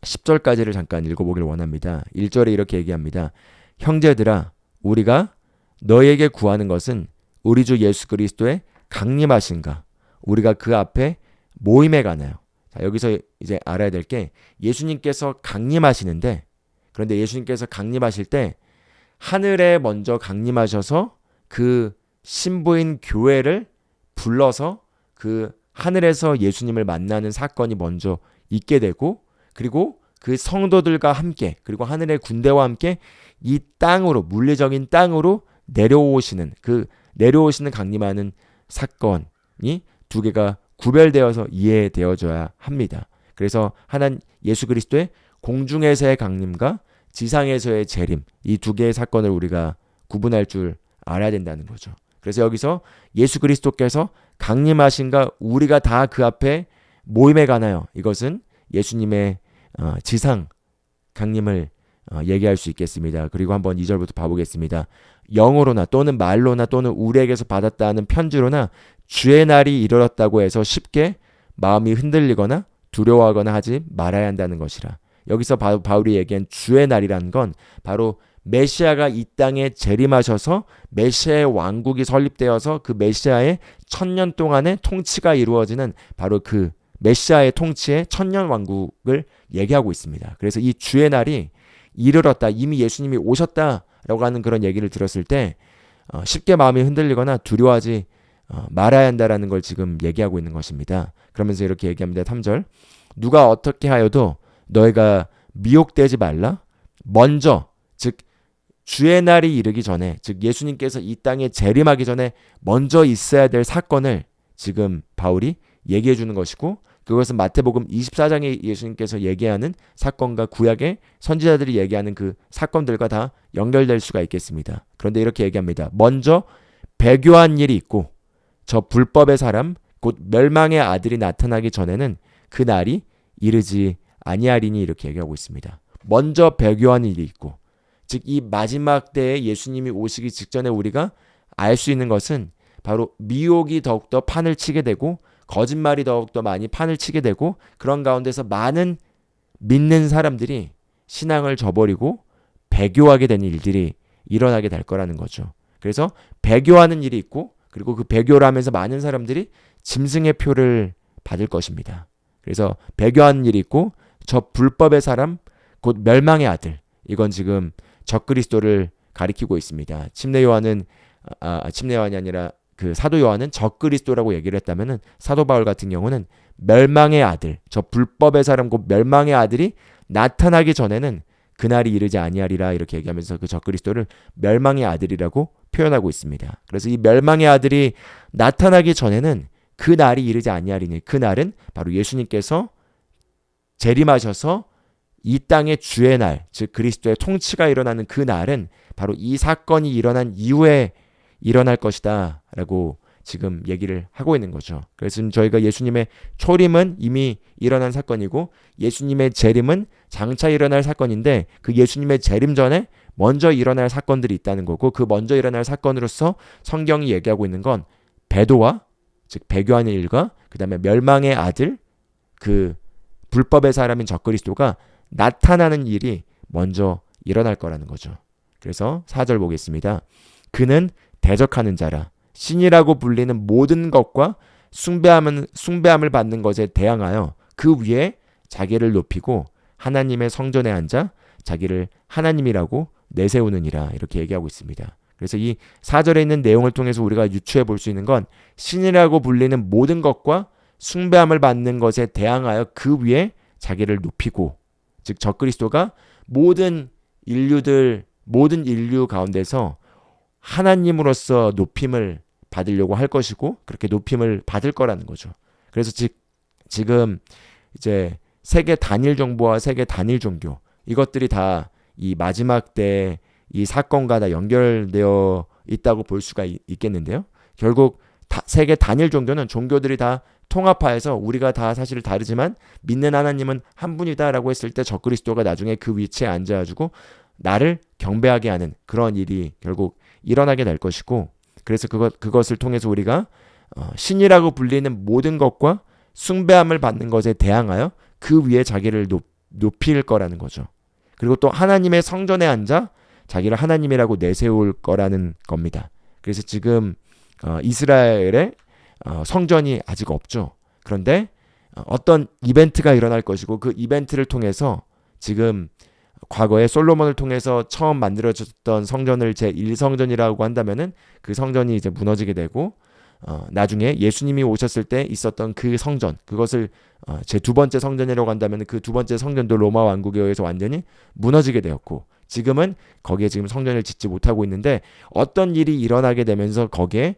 10절까지를 잠깐 읽어보길 원합니다. 1절에 이렇게 얘기합니다. 형제들아, 우리가 너에게 구하는 것은 우리 주 예수 그리스도의 강림하신가 우리가 그 앞에 모임에 가나요. 자, 여기서 이제 알아야 될 게 예수님께서 강림하시는데, 그런데 예수님께서 강림하실 때 하늘에 먼저 강림하셔서 그 신부인 교회를 불러서 그 하늘에서 예수님을 만나는 사건이 먼저 있게 되고, 그리고 그 성도들과 함께 그리고 하늘의 군대와 함께 이 땅으로, 물리적인 땅으로 내려오시는 강림하는 사건이 두 개가 구별되어서 이해되어져야 합니다. 그래서 하나님 예수 그리스도의 공중에서의 강림과 지상에서의 재림, 이 두 개의 사건을 우리가 구분할 줄 알아야 된다는 거죠. 그래서 여기서 예수 그리스도께서 강림하신가 우리가 다 그 앞에 모임에 가나요. 이것은 예수님의 지상 강림을 얘기할 수 있겠습니다. 그리고 한번 2절부터 봐보겠습니다. 영으로나 또는 말로나 또는 우리에게서 받았다 하는 편지로나 주의 날이 이르렀다고 해서 쉽게 마음이 흔들리거나 두려워하거나 하지 말아야 한다는 것이라. 여기서 바울이 얘기한 주의 날이라는 건 바로 메시아가 이 땅에 재림하셔서 메시아의 왕국이 설립되어서 그 메시아의 1000년 동안의 통치가 이루어지는 바로 그 메시아의 통치의 1000년 왕국을 얘기하고 있습니다. 그래서 이 주의 날이 이르렀다, 이미 예수님이 오셨다라고 하는 그런 얘기를 들었을 때 쉽게 마음이 흔들리거나 두려워하지 말아야 한다라는 걸 지금 얘기하고 있는 것입니다. 그러면서 이렇게 얘기합니다. 3절 누가 어떻게 하여도 너희가 미혹되지 말라. 먼저, 즉 주의 날이 이르기 전에, 즉 예수님께서 이 땅에 재림하기 전에 먼저 있어야 될 사건을 지금 바울이 얘기해 주는 것이고, 그것은 마태복음 24장에 예수님께서 얘기하는 사건과 구약의 선지자들이 얘기하는 그 사건들과 다 연결될 수가 있겠습니다. 그런데 이렇게 얘기합니다. 먼저 배교한 일이 있고 저 불법의 사람 곧 멸망의 아들이 나타나기 전에는 그 날이 이르지 아니하리니, 이렇게 얘기하고 있습니다. 먼저 배교한 일이 있고, 즉 이 마지막 때에 예수님이 오시기 직전에 우리가 알 수 있는 것은 바로 미혹이 더욱더 판을 치게 되고 거짓말이 더욱더 많이 판을 치게 되고, 그런 가운데서 많은 믿는 사람들이 신앙을 저버리고 배교하게 되는 일들이 일어나게 될 거라는 거죠. 그래서 배교하는 일이 있고, 그리고 그 배교를 하면서 많은 사람들이 짐승의 표를 받을 것입니다. 그래서 배교하는 일이 있고 저 불법의 사람 곧 멸망의 아들, 이건 지금 적그리스도를 가리키고 있습니다. 침례 요한이 아니라 그 사도 요한은 적그리스도라고 얘기를 했다면은 사도 바울 같은 경우는 멸망의 아들, 저 불법의 사람 곧 멸망의 아들이 나타나기 전에는 그날이 이르지 아니하리라, 이렇게 얘기하면서 그 적그리스도를 멸망의 아들이라고 표현하고 있습니다. 그래서 이 멸망의 아들이 나타나기 전에는 그 날이 이르지 아니하리니, 그 날은 바로 예수님께서 재림하셔서 이 땅의 주의 날, 즉 그리스도의 통치가 일어나는 그 날은 바로 이 사건이 일어난 이후에 일어날 것이다 라고 지금 얘기를 하고 있는 거죠. 그래서 지금 저희가 예수님의 초림은 이미 일어난 사건이고 예수님의 재림은 장차 일어날 사건인데, 그 예수님의 재림 전에 먼저 일어날 사건들이 있다는 거고, 그 먼저 일어날 사건으로서 성경이 얘기하고 있는 건 배도와, 즉 배교하는 일과 그 다음에 멸망의 아들, 그 불법의 사람인 적그리스도가 나타나는 일이 먼저 일어날 거라는 거죠. 그래서 4절 보겠습니다. 그는 대적하는 자라 신이라고 불리는 모든 것과 숭배함을 받는 것에 대항하여 그 위에 자기를 높이고 하나님의 성전에 앉아 자기를 하나님이라고 내세우느니라, 이렇게 얘기하고 있습니다. 그래서 이 4절에 있는 내용을 통해서 우리가 유추해 볼 수 있는 건 신이라고 불리는 모든 것과 숭배함을 받는 것에 대항하여 그 위에 자기를 높이고, 즉 적그리스도가 모든 인류 가운데서 하나님으로서 높임을 받으려고 할 것이고 그렇게 높임을 받을 거라는 거죠. 그래서 지금 이제 세계 단일 정부와 세계 단일 종교, 이것들이 다 이 마지막 때 이 사건과 다 연결되어 있다고 볼 수가 있겠는데요. 결국 세계 단일 종교는 종교들이 다 통합하여서 우리가 다 사실 다르지만 믿는 하나님은 한 분이다라고 했을 때 적그리스도가 나중에 그 위치에 앉아가지고 나를 경배하게 하는 그런 일이 결국 일어나게 될 것이고, 그래서 그것을 통해서 우리가 신이라고 불리는 모든 것과 숭배함을 받는 것에 대항하여 그 위에 자기를 높일 거라는 거죠. 그리고 또 하나님의 성전에 앉아 자기를 하나님이라고 내세울 거라는 겁니다. 그래서 지금 이스라엘의 성전이 아직 없죠. 그런데 어떤 이벤트가 일어날 것이고 그 이벤트를 통해서 지금 과거에 솔로몬을 통해서 처음 만들어졌던 성전을 제1성전이라고 한다면은 그 성전이 이제 무너지게 되고, 나중에 예수님이 오셨을 때 있었던 그 성전, 그것을 제 두 번째 성전이라고 한다면 그 두 번째 성전도 로마 왕국에 의해서 완전히 무너지게 되었고, 지금은 거기에 지금 성전을 짓지 못하고 있는데 어떤 일이 일어나게 되면서 거기에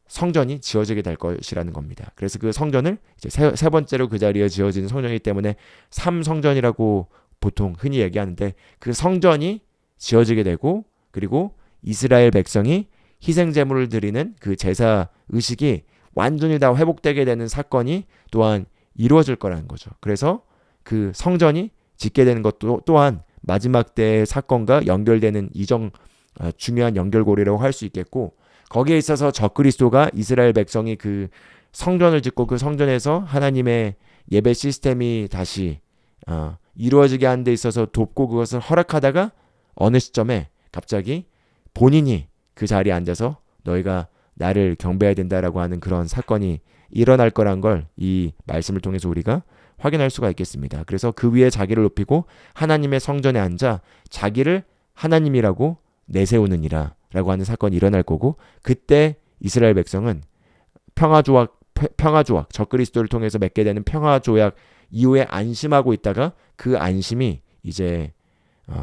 성전이 지어지게 될 것이라는 겁니다. 그래서 그 성전을 이제 세 번째로 그 자리에 지어진 성전이기 때문에 삼성전이라고 보통 흔히 얘기하는데, 그 성전이 지어지게 되고 그리고 이스라엘 백성이 희생 제물을 드리는 그 제사 의식이 완전히 다 회복되게 되는 사건이 또한 이루어질 거라는 거죠. 그래서 그 성전이 짓게 되는 것도 또한 마지막 때의 사건과 연결되는 중요한 연결고리라고 할 수 있겠고, 거기에 있어서 적그리스도가 이스라엘 백성이 그 성전을 짓고 그 성전에서 하나님의 예배 시스템이 다시 이루어지게 하는 데 있어서 돕고 그것을 허락하다가 어느 시점에 갑자기 본인이 그 자리에 앉아서 너희가 나를 경배해야 된다라고 하는 그런 사건이 일어날 거란 걸 이 말씀을 통해서 우리가 확인할 수가 있겠습니다. 그래서 그 위에 자기를 높이고 하나님의 성전에 앉아 자기를 하나님이라고 내세우느니라 라고 하는 사건이 일어날 거고, 그때 이스라엘 백성은 평화조약, 적그리스도를 통해서 맺게 되는 평화조약 이후에 안심하고 있다가 그 안심이 이제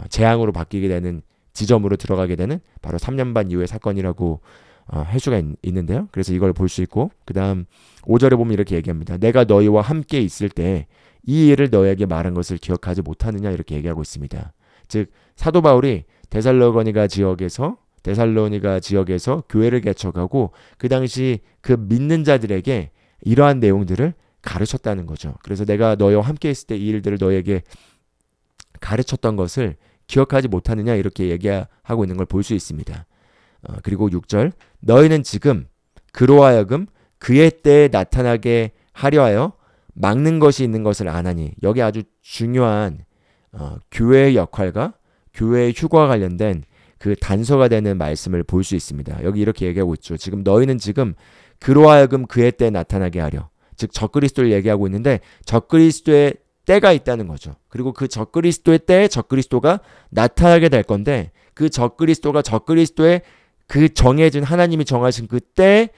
재앙으로 바뀌게 되는 지점으로 들어가게 되는 바로 3년 반 이후의 사건이라고 할 수가 있는데요. 그래서 이걸 볼 수 있고 그 다음 5절에 보면 이렇게 얘기합니다. 내가 너희와 함께 있을 때 이 일을 너희에게 말한 것을 기억하지 못하느냐 이렇게 얘기하고 있습니다. 즉 사도 바울이 데살로니가 지역에서 교회를 개척하고 그 당시 그 믿는 자들에게 이러한 내용들을 가르쳤다는 거죠. 그래서 내가 너희와 함께 있을 때 이 일들을 너희에게 가르쳤던 것을 기억하지 못하느냐 이렇게 얘기하고 있는 걸 볼 수 있습니다. 그리고 6절 너희는 지금 그로 하여금 그의 때에 나타나게 하려 하여 막는 것이 있는 것을 아나니 여기 아주 중요한 교회의 역할과 교회의 휴거와 관련된 그 단서가 되는 말씀을 볼 수 있습니다. 여기 이렇게 얘기하고 있죠. 지금 너희는 지금 그로 하여금 그의 때에 나타나게 하려 즉 적그리스도를 얘기하고 있는데 적그리스도의 때가 있다는 거죠. 그리고 그 적그리스도의 때에 적그리스도가 나타나게 될 건데 그 적그리스도가 적그리스도의 그 정해진 하나님이 정하신 그 때에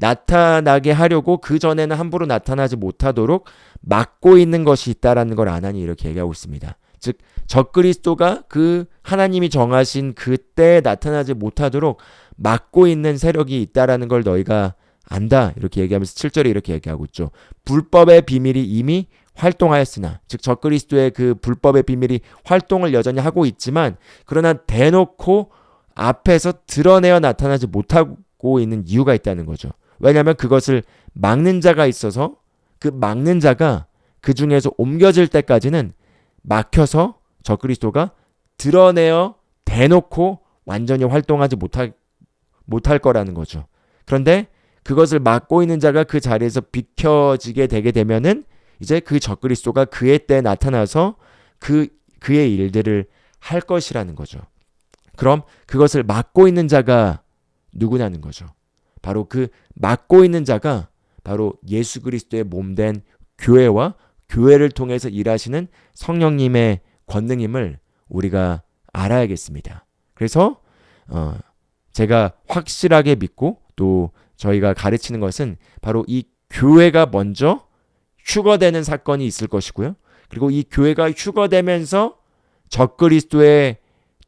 나타나게 하려고 그 전에는 함부로 나타나지 못하도록 막고 있는 것이 있다라는 걸 아나니 이렇게 얘기하고 있습니다. 즉 적그리스도가 그 하나님이 정하신 그 때에 나타나지 못하도록 막고 있는 세력이 있다라는 걸 너희가 안다 이렇게 얘기하면서 7절에 이렇게 얘기하고 있죠. 불법의 비밀이 이미 활동하였으나 즉 적그리스도의 그 불법의 비밀이 활동을 여전히 하고 있지만 그러나 대놓고 앞에서 드러내어 나타나지 못하고 있는 이유가 있다는 거죠. 왜냐하면 그것을 막는 자가 있어서 그 막는 자가 그 중에서 옮겨질 때까지는 막혀서 적그리스도가 드러내어 대놓고 완전히 활동하지 못할 거라는 거죠. 그런데 그것을 막고 있는 자가 그 자리에서 비켜지게 되게 되면은 이제 그 적그리스도가 그의 때에 나타나서 그의 일들을 할 것이라는 거죠. 그럼 그것을 막고 있는 자가 누구냐는 거죠. 바로 그 막고 있는 자가 바로 예수 그리스도의 몸된 교회와 교회를 통해서 일하시는 성령님의 권능임을 우리가 알아야겠습니다. 그래서 제가 확실하게 믿고 또 저희가 가르치는 것은 바로 이 교회가 먼저 휴거되는 사건이 있을 것이고요. 그리고 이 교회가 휴거되면서 적그리스도의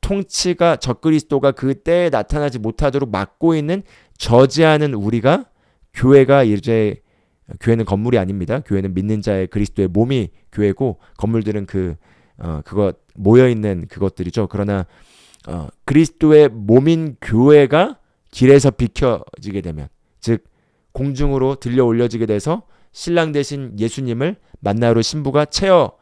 통치가 적그리스도가 그 때에 나타나지 못하도록 막고 있는 저지하는 우리가 교회가 이제 교회는 건물이 아닙니다. 교회는 믿는 자의 그리스도의 몸이 교회고 건물들은 그것 모여 있는 그것들이죠. 그러나 그리스도의 몸인 교회가 길에서 비켜지게 되면 즉 공중으로 들려 올려지게 돼서 신랑 되신 예수님을 만나러 신부가 채워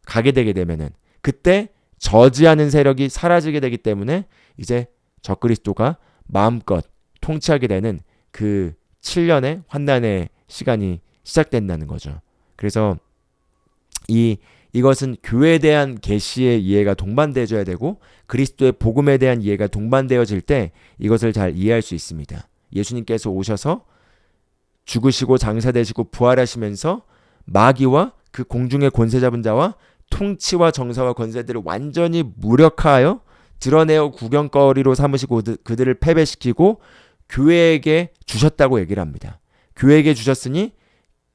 가게 되게 되면은 그때 저지하는 세력이 사라지게 되기 때문에 이제 적그리스도가 마음껏 통치하게 되는 그 7년의 환난의 시간이 시작된다는 거죠. 그래서 이것은 교회에 대한 계시의 이해가 동반되어져야 되고 그리스도의 복음에 대한 이해가 동반되어질 때 이것을 잘 이해할 수 있습니다. 예수님께서 오셔서 죽으시고 장사되시고 부활하시면서 마귀와 그 공중의 권세 잡은 자와 통치와 정사와 권세들을 완전히 무력화하여 드러내어 구경거리로 삼으시고 그들을 패배시키고 교회에게 주셨다고 얘기를 합니다. 교회에게 주셨으니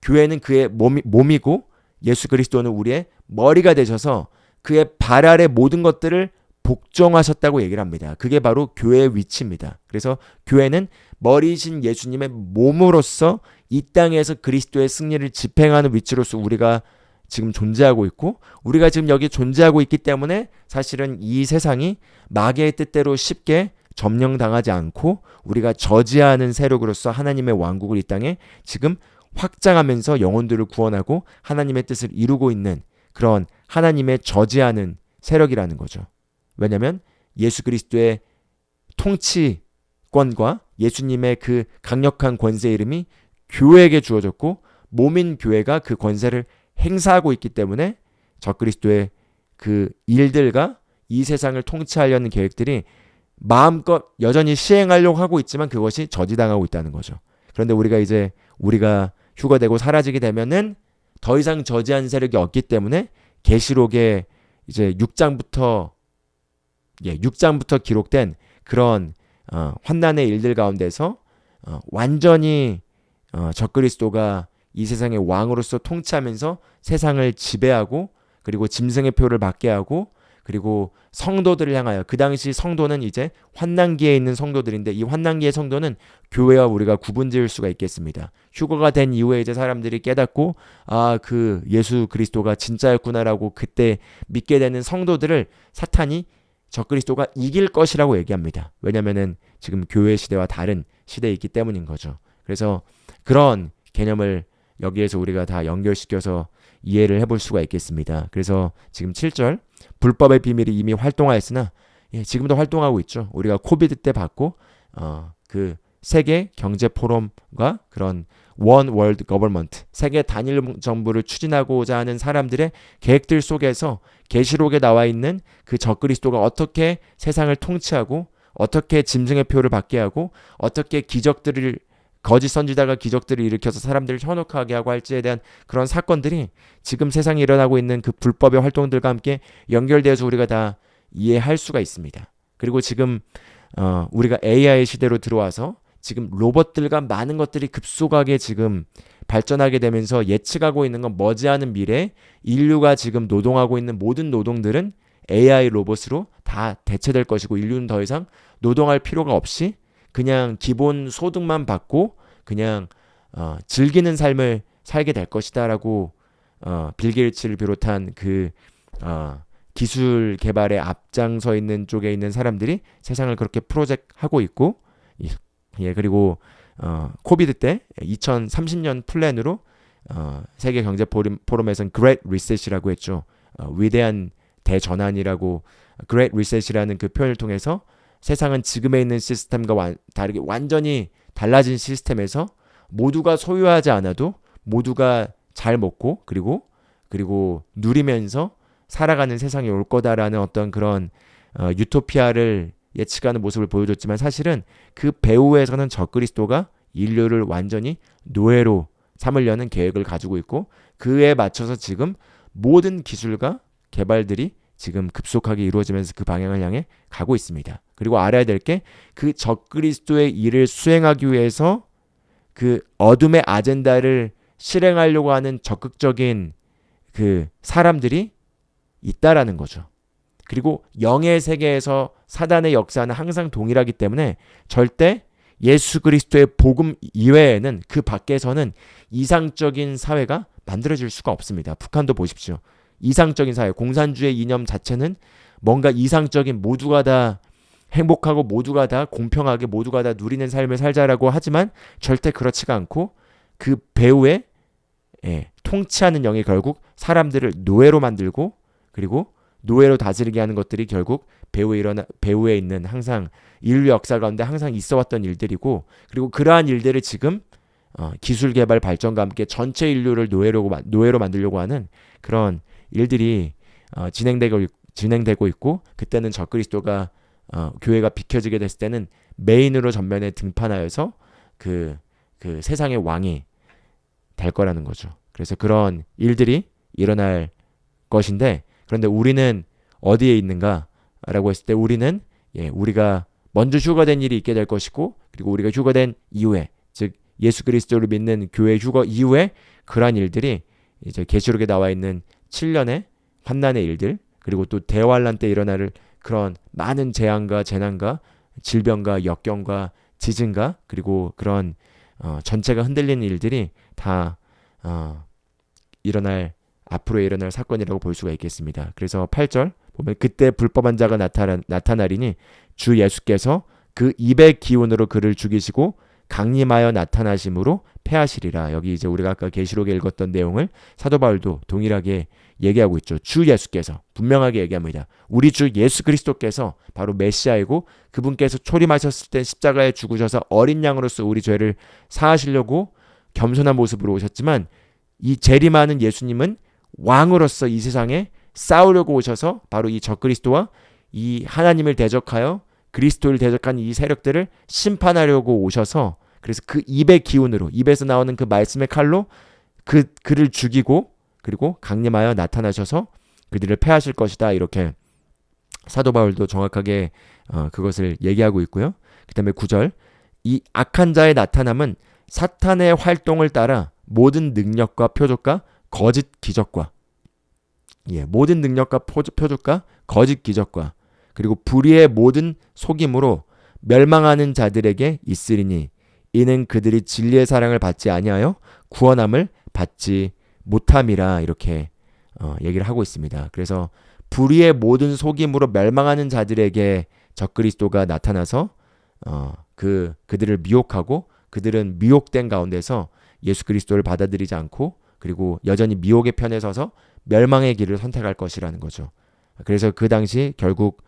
교회는 그의 몸이고 예수 그리스도는 우리의 머리가 되셔서 그의 발 아래 모든 것들을 복종하셨다고 얘기를 합니다. 그게 바로 교회의 위치입니다. 그래서 교회는 머리이신 예수님의 몸으로서 이 땅에서 그리스도의 승리를 집행하는 위치로서 우리가 지금 존재하고 있고 우리가 지금 여기 존재하고 있기 때문에 사실은 이 세상이 마귀의 뜻대로 쉽게 점령당하지 않고 우리가 저지하는 세력으로서 하나님의 왕국을 이 땅에 지금 확장하면서 영혼들을 구원하고 하나님의 뜻을 이루고 있는 그런 하나님의 저지하는 세력이라는 거죠. 왜냐하면 예수 그리스도의 통치권과 예수님의 그 강력한 권세 이름이 교회에게 주어졌고 몸인 교회가 그 권세를 행사하고 있기 때문에 적그리스도의 그 일들과 이 세상을 통치하려는 계획들이 마음껏 여전히 시행하려고 하고 있지만 그것이 저지당하고 있다는 거죠. 그런데 우리가 휴거되고 사라지게 되면은 더 이상 저지한 세력이 없기 때문에 계시록에 이제 6장부터 기록된 그런 환난의 일들 가운데서 완전히 적그리스도가 이 세상의 왕으로서 통치하면서 세상을 지배하고 그리고 짐승의 표를 받게 하고 그리고 성도들을 향하여, 그 당시 성도는 이제 환난기에 있는 성도들인데, 이 환난기의 성도는 교회와 우리가 구분지을 수가 있겠습니다. 휴거가 된 이후에 이제 사람들이 깨닫고 그 예수 그리스도가 진짜였구나라고 그때 믿게 되는 성도들을 사탄이 적그리스도가 이길 것이라고 얘기합니다. 왜냐면은 지금 교회 시대와 다른 시대에 있기 때문인 거죠. 그래서 그런 개념을 여기에서 우리가 다 연결시켜서 이해를 해볼 수가 있겠습니다. 그래서 지금 7절, 불법의 비밀이 이미 활동하였으나, 지금도 활동하고 있죠. 우리가 코비드 때 봤고 그 세계 경제 포럼과 그런 원 월드 거버먼트, 세계 단일 정부를 추진하고자 하는 사람들의 계획들 속에서 계시록에 나와 있는 그 적그리스도가 어떻게 세상을 통치하고, 어떻게 짐승의 표를 받게 하고, 어떻게 거짓 선지자가 기적들을 일으켜서 사람들을 현혹하게 하고 할지에 대한 그런 사건들이 지금 세상에 일어나고 있는 그 불법의 활동들과 함께 연결되어서 우리가 다 이해할 수가 있습니다. 그리고 지금 우리가 AI 시대로 들어와서 지금 로봇들과 많은 것들이 급속하게 지금 발전하게 되면서 예측하고 있는 건 머지않은 미래에 인류가 지금 노동하고 있는 모든 노동들은 AI 로봇으로 다 대체될 것이고, 인류는 더 이상 노동할 필요가 없이 그냥 기본 소득만 받고 그냥 즐기는 삶을 살게 될 것이다라고 빌 게이츠를 비롯한 그 기술 개발에 앞장서 있는 쪽에 있는 사람들이 세상을 그렇게 프로젝트하고 있고, 그리고 코비드 때 2030년 플랜으로 세계 경제 포럼에서는 Great Reset이라고 했죠. 위대한 대전환이라고, Great Reset이라는 그 표현을 통해서 세상은 지금에 있는 시스템과 다르게 완전히 달라진 시스템에서 모두가 소유하지 않아도 모두가 잘 먹고 그리고 누리면서 살아가는 세상이 올 거다라는 어떤 그런 유토피아를 예측하는 모습을 보여줬지만, 사실은 그 배후에서는 적그리스도가 인류를 완전히 노예로 삼으려는 계획을 가지고 있고, 그에 맞춰서 지금 모든 기술과 개발들이 지금 급속하게 이루어지면서 그 방향을 향해 가고 있습니다. 그리고 알아야 될 게, 그 적그리스도의 일을 수행하기 위해서 그 어둠의 아젠다를 실행하려고 하는 적극적인 그 사람들이 있다라는 거죠. 그리고 영의 세계에서 사단의 역사는 항상 동일하기 때문에 절대 예수 그리스도의 복음 이외에는, 그 밖에서는 이상적인 사회가 만들어질 수가 없습니다. 북한도 보십시오. 이상적인 사회, 공산주의 이념 자체는 뭔가 이상적인, 모두가 다 행복하고 모두가 다 공평하게 모두가 다 누리는 삶을 살자라고 하지만 절대 그렇지가 않고, 그 배후에 통치하는 영이 결국 사람들을 노예로 만들고, 그리고 노예로 다스리게 하는 것들이 결국 배후에 있는 항상 인류 역사 가운데 항상 있어왔던 일들이고, 그리고 그러한 일들을 지금 기술 개발 발전과 함께 전체 인류를 노예로 만들려고 하는 그런 일들이 진행되고 있고, 그때는 적그리스도가 교회가 비켜지게 됐을 때는 메인으로 전면에 등판하여서 그 세상의 왕이 될 거라는 거죠. 그래서 그런 일들이 일어날 것인데, 그런데 우리는 어디에 있는가라고 했을 때, 우리는 우리가 먼저 휴거된 일이 있게 될 것이고, 그리고 우리가 휴거된 이후에, 즉 예수 그리스도를 믿는 교회 휴거 이후에 그러한 일들이 이제 계시록에 나와 있는 7년의 환난의 일들, 그리고 또 대환란 때 일어날 그런 많은 재앙과 재난과 질병과 역경과 지진과 그리고 그런 전체가 흔들리는 일들이 다 앞으로 일어날 사건이라고 볼 수가 있겠습니다. 그래서 8절 보면, 그때 불법한 자가 나타나리니 주 예수께서 그 입의 기운으로 그를 죽이시고 강림하여 나타나심으로 패하시리라. 여기 이제 우리가 아까 계시록에 읽었던 내용을 사도 바울도 동일하게 얘기하고 있죠. 주 예수께서 분명하게 얘기합니다. 우리 주 예수 그리스도께서 바로 메시아이고, 그분께서 초림하셨을 때 십자가에 죽으셔서 어린 양으로서 우리 죄를 사하시려고 겸손한 모습으로 오셨지만, 이 재림하는 예수님은 왕으로서 이 세상에 싸우려고 오셔서 바로 이 적그리스도와 이 하나님을 대적하여 그리스도를 대적하는 이 세력들을 심판하려고 오셔서, 그래서 그 입의 기운으로, 입에서 나오는 그 말씀의 칼로 그를 죽이고, 그리고 강림하여 나타나셔서 그들을 패하실 것이다. 이렇게 사도 바울도 정확하게 그것을 얘기하고 있고요. 그 다음에 9절, 이 악한 자의 나타남은 사탄의 활동을 따라 모든 능력과 표적과 거짓 기적과 모든 능력과 표적과 거짓 기적과 그리고 불의의 모든 속임으로 멸망하는 자들에게 있으리니 이는 그들이 진리의 사랑을 받지 아니하여 구원함을 받지 못함이라 이렇게 얘기를 하고 있습니다. 그래서 불의의 모든 속임으로 멸망하는 자들에게 적그리스도가 나타나서 그들을 미혹하고 그들은 미혹된 가운데서 예수 그리스도를 받아들이지 않고 그리고 여전히 미혹의 편에 서서 멸망의 길을 선택할 것이라는 거죠. 그래서 그 당시 결국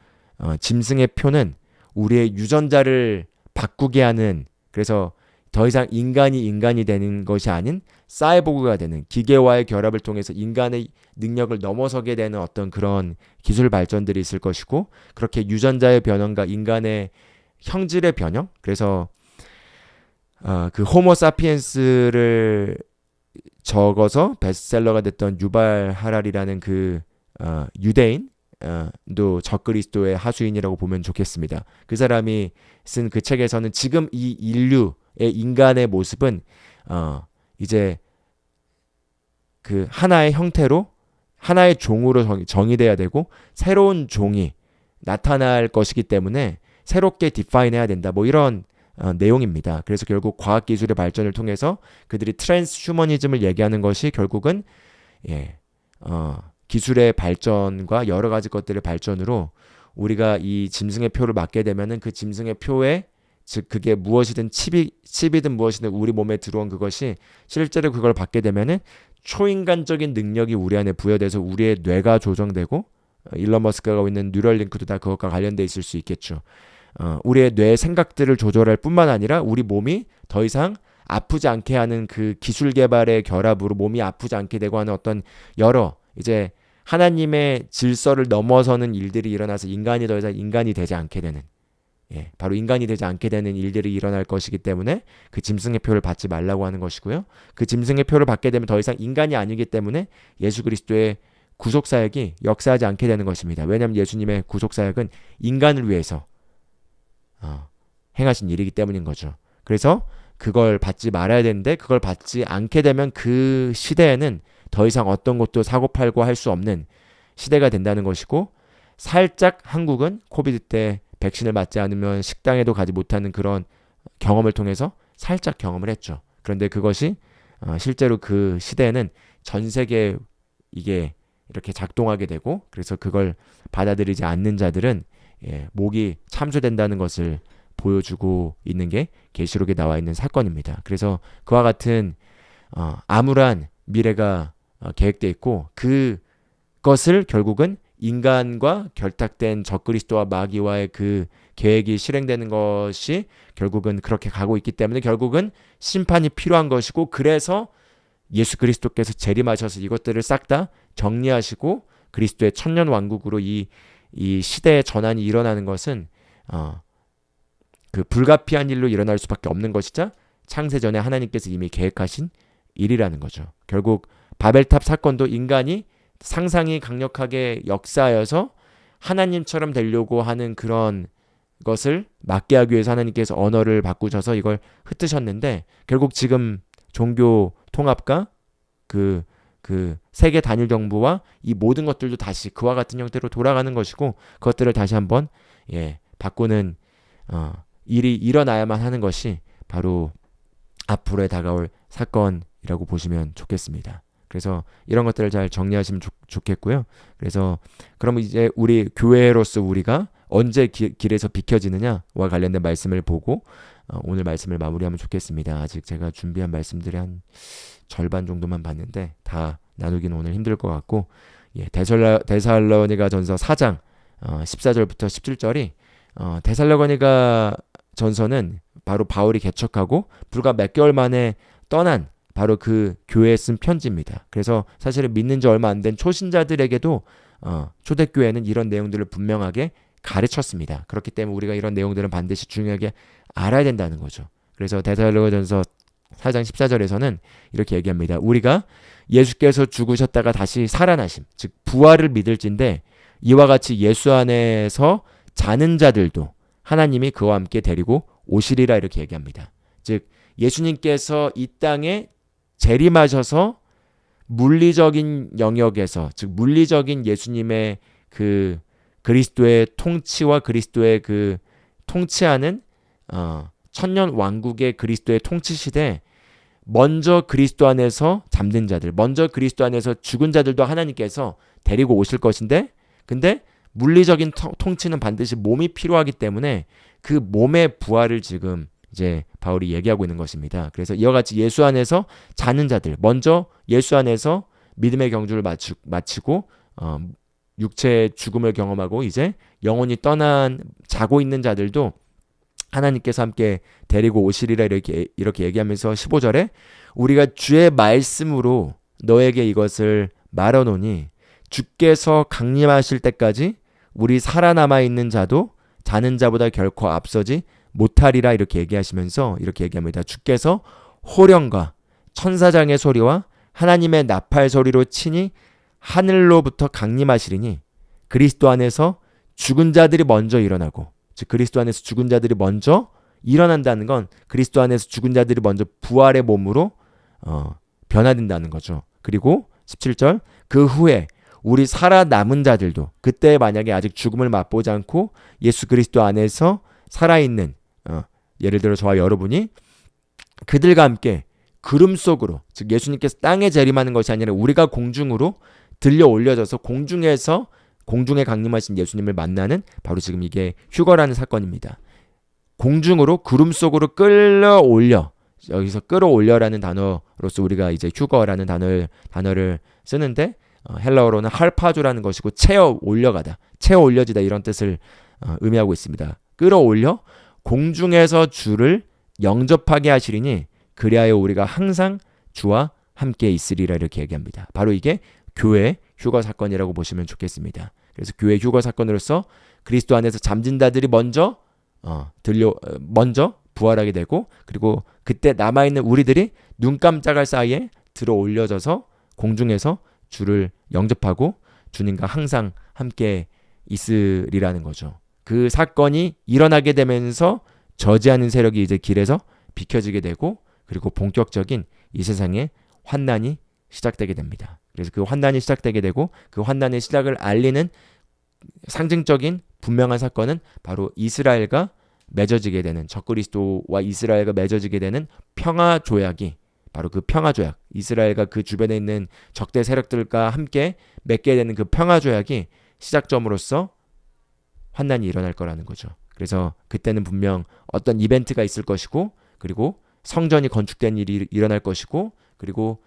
짐승의 표는 우리의 유전자를 바꾸게 하는, 그래서 더 이상 인간이 되는 것이 아닌 사이보그가 되는, 기계와의 결합을 통해서 인간의 능력을 넘어서게 되는 어떤 그런 기술 발전들이 있을 것이고, 그렇게 유전자의 변형과 인간의 형질의 변형, 그래서 그 호모 사피엔스를 적어서 베스트셀러가 됐던 유발 하랄이라는 그 유대인도 적그리스도의 하수인이라고 보면 좋겠습니다. 그 사람이 쓴 그 책에서는 지금 이 인류의 인간의 모습은 이제 그 하나의 형태로 하나의 종으로 정의돼야 되고 새로운 종이 나타날 것이기 때문에 새롭게 디파인해야 된다. 뭐 이런 내용입니다. 그래서 결국 과학기술의 발전을 통해서 그들이 트랜스 휴머니즘을 얘기하는 것이 결국은 기술의 발전과 여러 가지 것들의 발전으로 우리가 이 짐승의 표를 맞게 되면은 그 짐승의 표에, 즉 그게 무엇이든 칩이든 무엇이든 우리 몸에 들어온 그것이 실제로 그걸 받게 되면은 초인간적인 능력이 우리 안에 부여돼서 우리의 뇌가 조정되고, 일론 머스크가 하고 있는 뉴럴링크도 다 그것과 관련돼 있을 수 있겠죠. 우리의 뇌의 생각들을 조절할 뿐만 아니라 우리 몸이 더 이상 아프지 않게 하는 그 기술 개발의 결합으로 몸이 아프지 않게 되고 하는 어떤 여러 이제 하나님의 질서를 넘어서는 일들이 일어나서 인간이 더 이상 인간이 되지 않게 되는, 바로 인간이 되지 않게 되는 일들이 일어날 것이기 때문에 그 짐승의 표를 받지 말라고 하는 것이고요. 그 짐승의 표를 받게 되면 더 이상 인간이 아니기 때문에 예수 그리스도의 구속사역이 역사하지 않게 되는 것입니다. 왜냐하면 예수님의 구속사역은 인간을 위해서 행하신 일이기 때문인 거죠. 그래서 그걸 받지 말아야 되는데 그걸 받지 않게 되면 그 시대에는 더 이상 어떤 것도 사고팔고 할 수 없는 시대가 된다는 것이고, 살짝 한국은 코비드 때 백신을 맞지 않으면 식당에도 가지 못하는 그런 경험을 통해서 살짝 경험을 했죠. 그런데 그것이 실제로 그 시대에는 전 세계에 이게 이렇게 작동하게 되고, 그래서 그걸 받아들이지 않는 자들은 목이 참수된다는 것을 보여주고 있는 게 계시록에 나와 있는 사건입니다. 그래서 그와 같은 암울한 미래가 계획되어 있고, 그것을 결국은 인간과 결탁된 적그리스도와 마귀와의 그 계획이 실행되는 것이 결국은 그렇게 가고 있기 때문에 결국은 심판이 필요한 것이고, 그래서 예수 그리스도께서 재림하셔서 이것들을 싹 다 정리하시고 그리스도의 천년 왕국으로 이 시대의 전환이 일어나는 것은 그 불가피한 일로 일어날 수밖에 없는 것이자 창세전에 하나님께서 이미 계획하신 일이라는 거죠. 결국 바벨탑 사건도 인간이 상상이 강력하게 역사하여서 하나님처럼 되려고 하는 그런 것을 막게 하기 위해서 하나님께서 언어를 바꾸셔서 이걸 흩으셨는데, 결국 지금 종교 통합과 그 세계 단일 정부와 이 모든 것들도 다시 그와 같은 형태로 돌아가는 것이고, 그것들을 다시 한번 바꾸는 일이 일어나야만 하는 것이 바로 앞으로에 다가올 사건이라고 보시면 좋겠습니다. 그래서 이런 것들을 잘 정리하시면 좋겠고요. 그래서 그러면 이제 우리 교회로서 우리가 언제 길에서 비켜지느냐와 관련된 말씀을 보고 오늘 말씀을 마무리하면 좋겠습니다. 아직 제가 준비한 말씀들이 한 절반 정도만 봤는데 다 나누기는 오늘 힘들 것 같고, 데살로니가 전서 4장 14절부터 17절이 데살로니가 전서는 바로 바울이 개척하고 불과 몇 개월 만에 떠난 바로 그 교회에 쓴 편지입니다. 그래서 사실은 믿는 지 얼마 안 된 초신자들에게도 초대교회는 이런 내용들을 분명하게 가르쳤습니다. 그렇기 때문에 우리가 이런 내용들은 반드시 중요하게 알아야 된다는 거죠. 그래서 데살로니가전서 4장 14절에서는 이렇게 얘기합니다. 우리가 예수께서 죽으셨다가 다시 살아나심, 즉 부활을 믿을진데 이와 같이 예수 안에서 자는 자들도 하나님이 그와 함께 데리고 오시리라 이렇게 얘기합니다. 즉 예수님께서 이 땅에 재림하셔서 물리적인 영역에서, 즉 물리적인 예수님의 그 그리스도의 통치와 그리스도의 그 통치하는 천년 왕국의 그리스도의 통치 시대, 먼저 그리스도 안에서 잠든 자들, 먼저 그리스도 안에서 죽은 자들도 하나님께서 데리고 오실 것인데, 근데 물리적인 통치는 반드시 몸이 필요하기 때문에 그 몸의 부활을 지금 이제 바울이 얘기하고 있는 것입니다. 그래서 이와 같이 예수 안에서 자는 자들, 먼저 예수 안에서 믿음의 경주를 마치고 육체의 죽음을 경험하고 이제 영혼이 자고 있는 자들도 하나님께서 함께 데리고 오시리라 이렇게 얘기하면서 15절에 우리가 주의 말씀으로 너에게 이것을 말하노니 주께서 강림하실 때까지 우리 살아남아 있는 자도 자는 자보다 결코 앞서지 못하리라 이렇게 얘기하시면서 이렇게 얘기합니다. 주께서 호령과 천사장의 소리와 하나님의 나팔 소리로 치니 하늘로부터 강림하시리니 그리스도 안에서 죽은 자들이 먼저 일어나고, 즉 그리스도 안에서 죽은 자들이 먼저 일어난다는 건 그리스도 안에서 죽은 자들이 먼저 부활의 몸으로 변화된다는 거죠. 그리고 17절 그 후에 우리 살아남은 자들도, 그때 만약에 아직 죽음을 맛보지 않고 예수 그리스도 안에서 살아있는 예를 들어 저와 여러분이 그들과 함께 구름 속으로, 즉 예수님께서 땅에 재림하는 것이 아니라 우리가 공중으로 들려 올려져서 공중에 강림하신 예수님을 만나는, 바로 지금 이게 휴거라는 사건입니다. 공중으로 구름 속으로 끌어올려, 여기서 끌어올려라는 단어로서 우리가 이제 휴거라는 단어를 쓰는데 헬라어로는 할파조라는 것이고 채어 올려가다, 채어 올려지다 이런 뜻을 의미하고 있습니다. 끌어올려 공중에서 주를 영접하게 하시리니 그리하여 우리가 항상 주와 함께 있으리라 이렇게 얘기합니다. 바로 이게 교회 휴거 사건이라고 보시면 좋겠습니다. 그래서 교회 휴거 사건으로서 그리스도 안에서 잠든 자들이 먼저 부활하게 되고, 그리고 그때 남아있는 우리들이 눈 깜짝할 사이에 들어 올려져서 공중에서 주를 영접하고 주님과 항상 함께 있으리라는 거죠. 그 사건이 일어나게 되면서 저지하는 세력이 이제 길에서 비켜지게 되고, 그리고 본격적인 이 세상의 환난이 시작되게 됩니다. 그래서 그 환난이 시작되게 되고, 그 환난의 시작을 알리는 상징적인 분명한 사건은 바로 이스라엘과 맺어지게 되는, 적그리스도와 이스라엘과 맺어지게 되는 평화 조약이, 바로 그 평화 조약, 이스라엘과 그 주변에 있는 적대 세력들과 함께 맺게 되는 그 평화 조약이 시작점으로서 환난이 일어날 거라는 거죠. 그래서 그때는 분명 어떤 이벤트가 있을 것이고, 그리고 성전이 건축된 일이 일어날 것이고, 그리고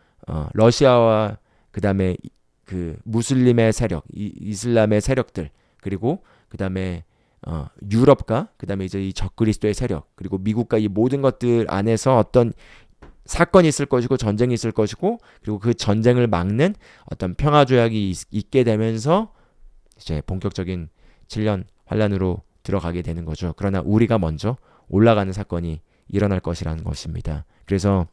러시아와 그 다음에 그 무슬림의 세력, 이슬람의 세력들, 그리고 그 다음에 유럽과 그 다음에 이제 이 적그리스도의 세력, 그리고 미국과 이 모든 것들 안에서 어떤 사건이 있을 것이고 전쟁이 있을 것이고, 그리고 그 전쟁을 막는 어떤 평화 조약이 있게 되면서 이제 본격적인 7년 환란으로 들어가게 되는 거죠. 그러나 우리가 먼저 올라가는 사건이 일어날 것이라는 것입니다. 그래서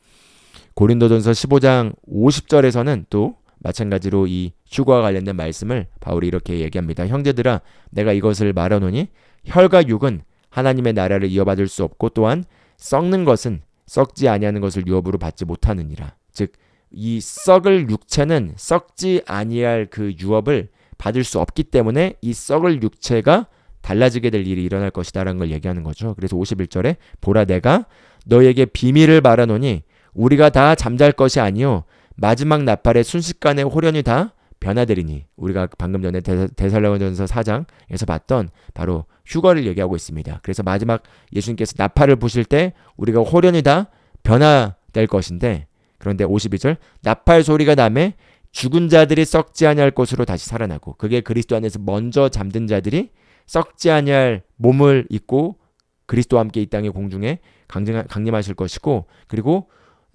고린도전서 15장 50절에서는 또 마찬가지로 이 휴거와 관련된 말씀을 바울이 이렇게 얘기합니다. 형제들아, 내가 이것을 말하노니 혈과 육은 하나님의 나라를 이어받을 수 없고 또한 썩는 것은 썩지 아니하는 것을 유업으로 받지 못하느니라. 즉 이 썩을 육체는 썩지 아니할 그 유업을 받을 수 없기 때문에 이 썩을 육체가 달라지게 될 일이 일어날 것이다라는 걸 얘기하는 거죠. 그래서 51절에 보라 내가 너에게 비밀을 말하노니 우리가 다 잠잘 것이 아니요 마지막 나팔의 순식간에 홀연히 다 변화되리니, 우리가 방금 전에 데살로니가전서 4장에서 봤던 바로 휴거를 얘기하고 있습니다. 그래서 마지막 예수님께서 나팔을 부실 때 우리가 홀연히 다 변화될 것인데, 그런데 52절 나팔 소리가 나매 죽은 자들이 썩지 아니할 것으로 다시 살아나고, 그게 그리스도 안에서 먼저 잠든 자들이 썩지 아니할 몸을 입고 그리스도와 함께 이 땅의 공중에 강림하실 것이고, 그리고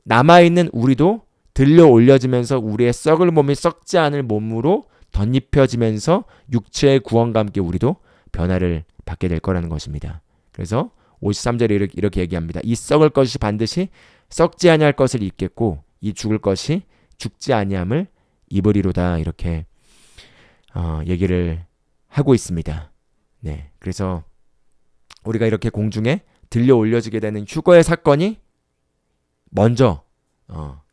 남아있는 우리도 들려 올려지면서 우리의 썩을 몸이 썩지 않을 몸으로 덧입혀지면서 육체의 구원과 함께 우리도 변화를 받게 될 거라는 것입니다. 그래서 53절에 이렇게 얘기합니다. 이 썩을 것이 반드시 썩지 아니할 것을 입겠고 이 죽을 것이 죽지 아니함을 입으리로다, 이렇게 얘기를 하고 있습니다. 네, 그래서 우리가 이렇게 공중에 들려 올려지게 되는 휴거의 사건이 먼저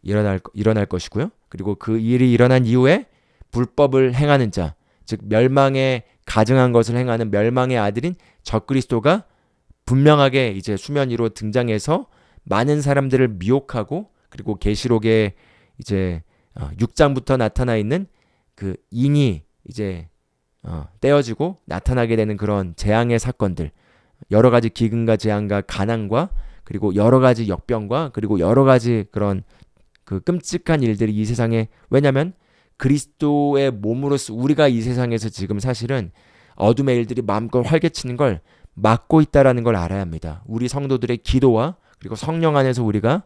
일어날 것이고요. 그리고 그 일이 일어난 이후에 불법을 행하는 자, 즉 멸망에 가증한 것을 행하는 멸망의 아들인 적그리스도가 분명하게 이제 수면 위로 등장해서 많은 사람들을 미혹하고, 그리고 계시록에 이제 6장부터 나타나 있는 그 인이 이제 떼어지고 나타나게 되는 그런 재앙의 사건들, 여러 가지 기근과 재앙과 가난과 그리고 여러 가지 역병과 그리고 여러 가지 그런 그 끔찍한 일들이 이 세상에, 왜냐면 그리스도의 몸으로서 우리가 이 세상에서 지금 사실은 어둠의 일들이 마음껏 활개치는 걸 막고 있다라는 걸 알아야 합니다. 우리 성도들의 기도와 그리고 성령 안에서 우리가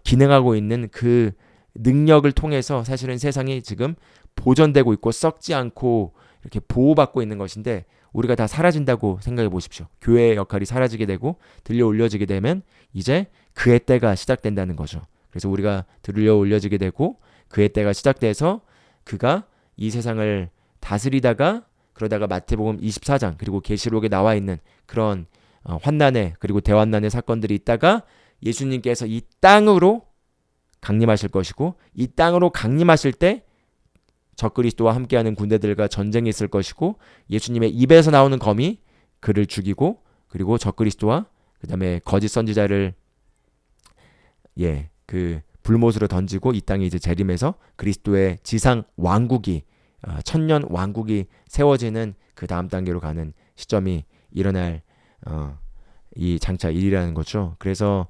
기능하고 있는 그 능력을 통해서 사실은 세상이 지금 보존되고 있고 썩지 않고 이렇게 보호받고 있는 것인데, 우리가 다 사라진다고 생각해 보십시오. 교회의 역할이 사라지게 되고 들려 올려지게 되면 이제 그의 때가 시작된다는 거죠. 그래서 우리가 들려 올려지게 되고 그의 때가 시작돼서 그가 이 세상을 다스리다가, 그러다가 마태복음 24장 그리고 계시록에 나와 있는 그런 환난의 그리고 대환난의 사건들이 있다가 예수님께서 이 땅으로 강림하실 것이고, 이 땅으로 강림하실 때 적그리스도와 함께하는 군대들과 전쟁이 있을 것이고, 예수님의 입에서 나오는 검이 그를 죽이고, 그리고 적그리스도와 그다음에 거짓 선지자를 그 불못으로 던지고 이 땅에 이제 재림해서 그리스도의 지상 왕국이 천년 왕국이 세워지는 그 다음 단계로 가는 시점이 일어날 이 장차 일이라는 거죠. 그래서